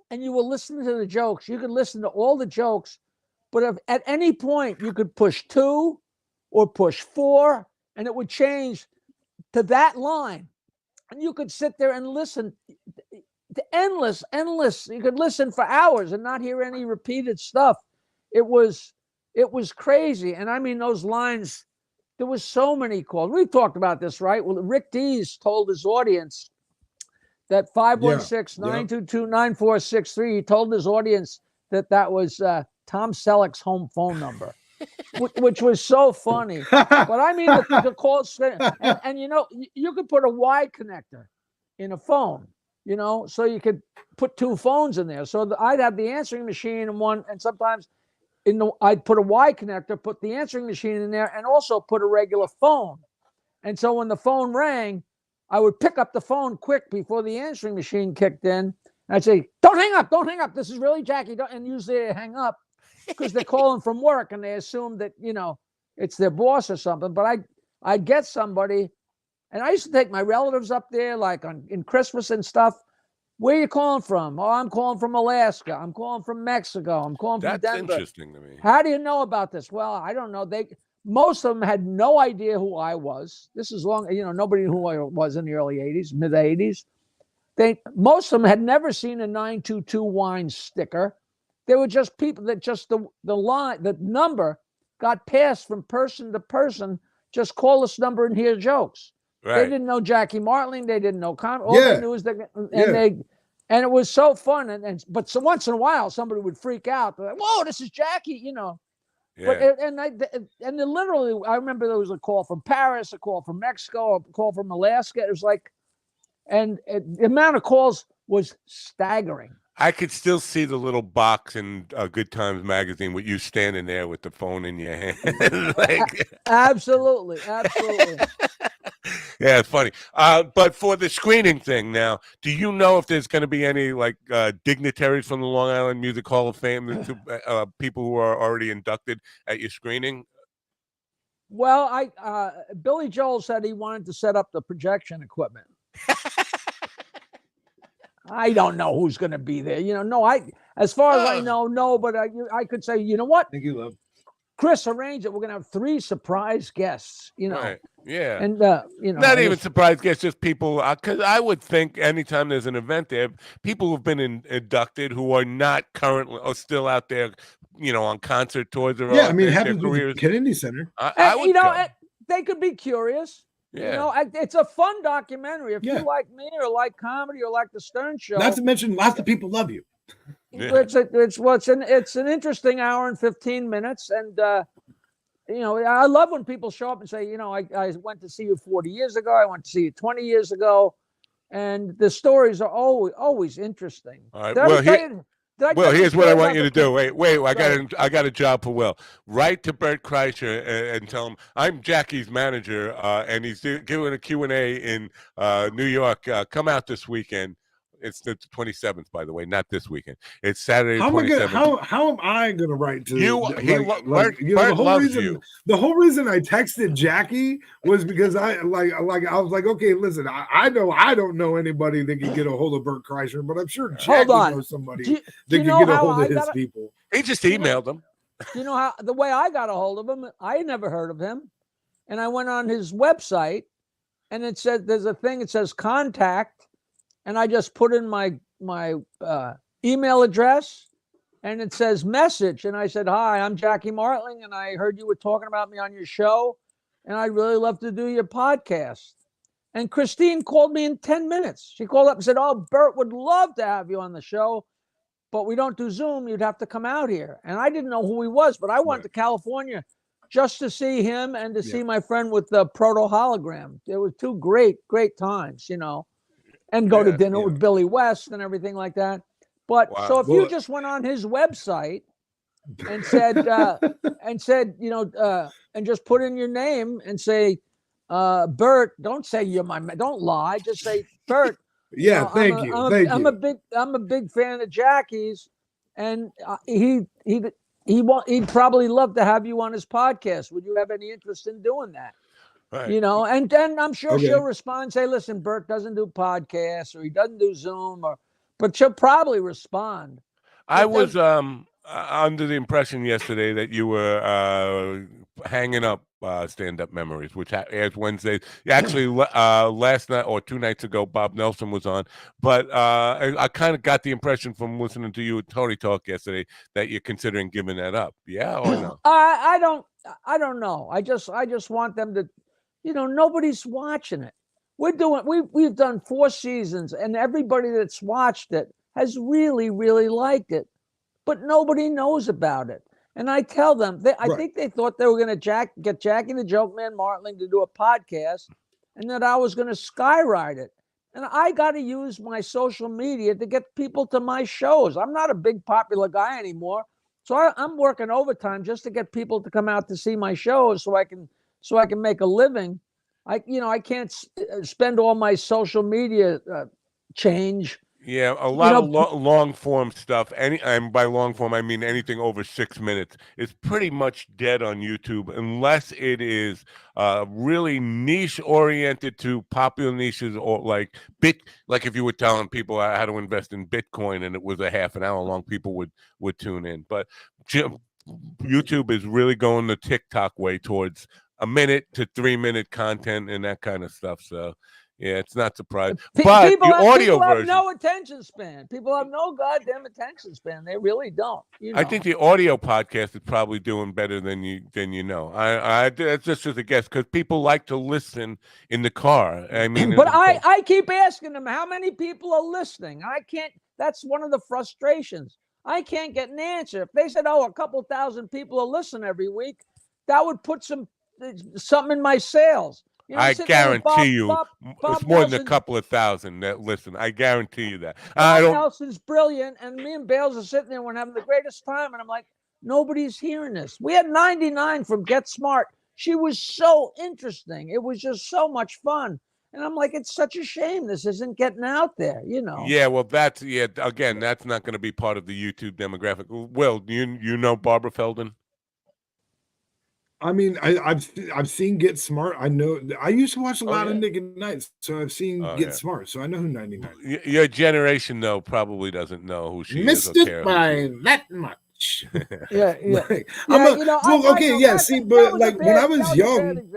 and you were listening to the jokes, you could listen to all the jokes, but if at any point you could push 2 or push 4, and it would change to that line, and you could sit there and listen to endless. You could listen for hours and not hear any repeated stuff. It was crazy. And I mean, those lines, there was so many calls. We've talked about this, right? Well, Rick Dees told his audience that 516-922-9463, he told his audience that was Tom Selleck's home phone number, which was so funny. But I mean, the calls, and you could put a Y connector in a phone, so you could put 2 phones in there. So I'd have the answering machine in one, and sometimes I'd put a Y connector, put the answering machine in there, and also put a regular phone. And so when the phone rang, I would pick up the phone quick before the answering machine kicked in. And I'd say, don't hang up. This is really Jackie. And usually they hang up because they're calling from work and they assume that, it's their boss or something. But I'd get somebody, and I used to take my relatives up there, like in Christmas and stuff. Where are you calling from? Oh, I'm calling from Alaska. I'm calling from Mexico. I'm calling from Denver. That's interesting to me. How do you know about this? Well, I don't know. Most of them had no idea who I was. This is long, nobody knew who I was in the early 80s, mid 80s. Most of them had never seen a 922 wine sticker. They were just people that just the number got passed from person to person. Just call this number and hear jokes. They didn't know Jackie Martling. They didn't know all they knew is that, and it was so fun. But so once in a while, somebody would freak out. They're like, "Whoa, this is Jackie," Yeah. But and literally, I remember there was a call from Paris, a call from Mexico, a call from Alaska. It was like, and the amount of calls was staggering. I could still see the little box in Good Times magazine with you standing there with the phone in your hand. Absolutely. Yeah, it's funny. But for the screening thing now, do you know if there's going to be any dignitaries from the Long Island Music Hall of Fame, people who are already inducted at your screening? Well, Billy Joel said he wanted to set up the projection equipment. I don't know who's going to be there. As far as I know, no. But I could say, you know what? Thank you, love. Chris arranged it. We're going to have 3 surprise guests. Right. Yeah. And not even surprise guests, just people. Because I would think anytime there's an event there, people who've been inducted who are not currently or still out there, on concert tours or happens with the Kennedy Center. I would they could be curious. Yeah. It's a fun documentary. If you like me or like comedy or like the Stern Show. Not to mention, lots of people love you. Yeah. It's an interesting hour and 15 minutes. And, I love when people show up and say, I went to see you 40 years ago. I went to see you 20 years ago. And the stories are always interesting. All right. Well, here's what I want you to do. Wait. I got a job for Will. Write to Bert Kreischer and tell him I'm Jackie's manager, and he's giving a Q&A in New York. Come out this weekend. It's the 27th, by the way, not this weekend. It's Saturday. How am I going to write to you? Bert loves you. The whole reason I texted Jackie was because I was like, okay, listen, I know I don't know anybody that can get a hold of Bert Kreischer, but I'm sure Jackie knows somebody that can get a hold of his people. He just emailed them. Do you know how the way I got a hold of him? I had never heard of him, and I went on his website, and it said there's a thing. It says contact. And I just put in my email address, and it says message. And I said, "Hi, I'm Jackie Martling, and I heard you were talking about me on your show, and I'd really love to do your podcast." And Christine called me in 10 minutes. She called up and said, "Oh, Bert would love to have you on the show, but we don't do Zoom. You'd have to come out here." And I didn't know who he was, but I went to California just to see him and to see my friend with the proto hologram. It was 2 great times, and go to dinner with Billy West and everything like that. But so if you just went on his website and said, and just put in your name and say, Bert, don't say you're my man. Don't lie. Just say, Bert. Thank you. I'm a big fan of Jackie's, and he'd probably love to have you on his podcast. Would you have any interest in doing that? Right. And I'm sure she'll respond and say, "Listen, Bert doesn't do podcasts, or he doesn't do Zoom, but she'll probably respond." I was under the impression yesterday that you were hanging up stand-up memories, which airs Wednesdays. Actually, last night or 2 nights ago, Bob Nelson was on. But I kind of got the impression from listening to you at Tony Talk yesterday that you're considering giving that up. Yeah or no? I don't know. I just want them to. Nobody's watching it. We've done 4 seasons, and everybody that's watched it has really, really liked it, but nobody knows about it. And I tell them, I think they thought they were going to get Jackie the Joke Man Martling to do a podcast, and that I was going to skywrite it. And I got to use my social media to get people to my shows. I'm not a big popular guy anymore, so I'm working overtime just to get people to come out to see my shows, so I can make a living. I can't spend all my social media change. Yeah, a lot of long form stuff. And by long form, I mean anything over 6 minutes is pretty much dead on YouTube, unless it is really niche oriented to popular niches, or like if you were telling people how to invest in Bitcoin and it was a half an hour long, people would tune in. But YouTube is really going the TikTok way towards 1 minute to 3 minute content and that kind of stuff. So Yeah, it's not surprising. But the audio have version, no attention span. People have no goddamn attention span. They really don't. I think the audio podcast is probably doing better than you know. That's just as a guess because people like to listen in the car. I mean, but I keep asking them how many people are listening. I can't. That's one of the frustrations. I can't get an answer. If they said, "Oh, a couple thousand people will listen every week," that would put something in my sales. I guarantee you, it's more than a couple of thousand that listen. I guarantee you that. Bob Nelson's brilliant, and me and Bales are sitting there and we're having the greatest time. And I'm like, nobody's hearing this. We had 99 from Get Smart. She was so interesting. It was just so much fun. And I'm like, it's such a shame this isn't getting out there, Yeah, well, again, that's not going to be part of the YouTube demographic. Will, you know Barbara Feldon? I mean, I've seen Get Smart. I know I used to watch a lot of Nick at Night, so I've seen Get Smart. So I know who 99 is. Your generation, though, probably doesn't know who she Missed is. It by that much. Yeah. See, but like when I was young,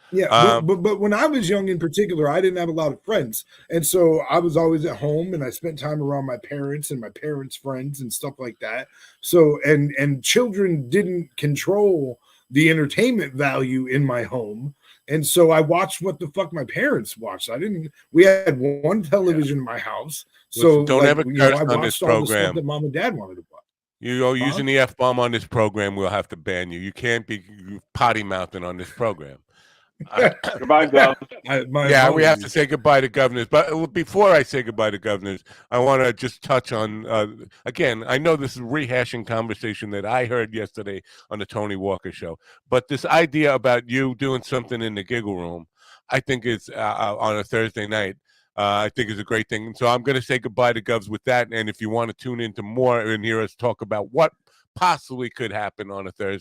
but when I was young in particular, I didn't have a lot of friends. And so I was always at home and I spent time around my parents and my parents' friends and stuff like that. So, and children didn't control the entertainment value in my home. And so I watched what the fuck my parents watched. We had one television in my house. So don't ever curse I on this watched all the program stuff that mom and dad wanted to watch. You're using the F-bomb on this program, we'll have to ban you. You can't be potty mouthing on this program. Goodbye, Governor. We have to say goodbye to governors. But before I say goodbye to governors, I want to just touch on, again, I know this is rehashing conversation that I heard yesterday on the Tony Walker show, but this idea about you doing something in the giggle room, I think is on a Thursday night. I think is a great thing. So I'm going to say goodbye to Govs with that. And if you want to tune into more and hear us talk about what possibly could happen on a Thursday,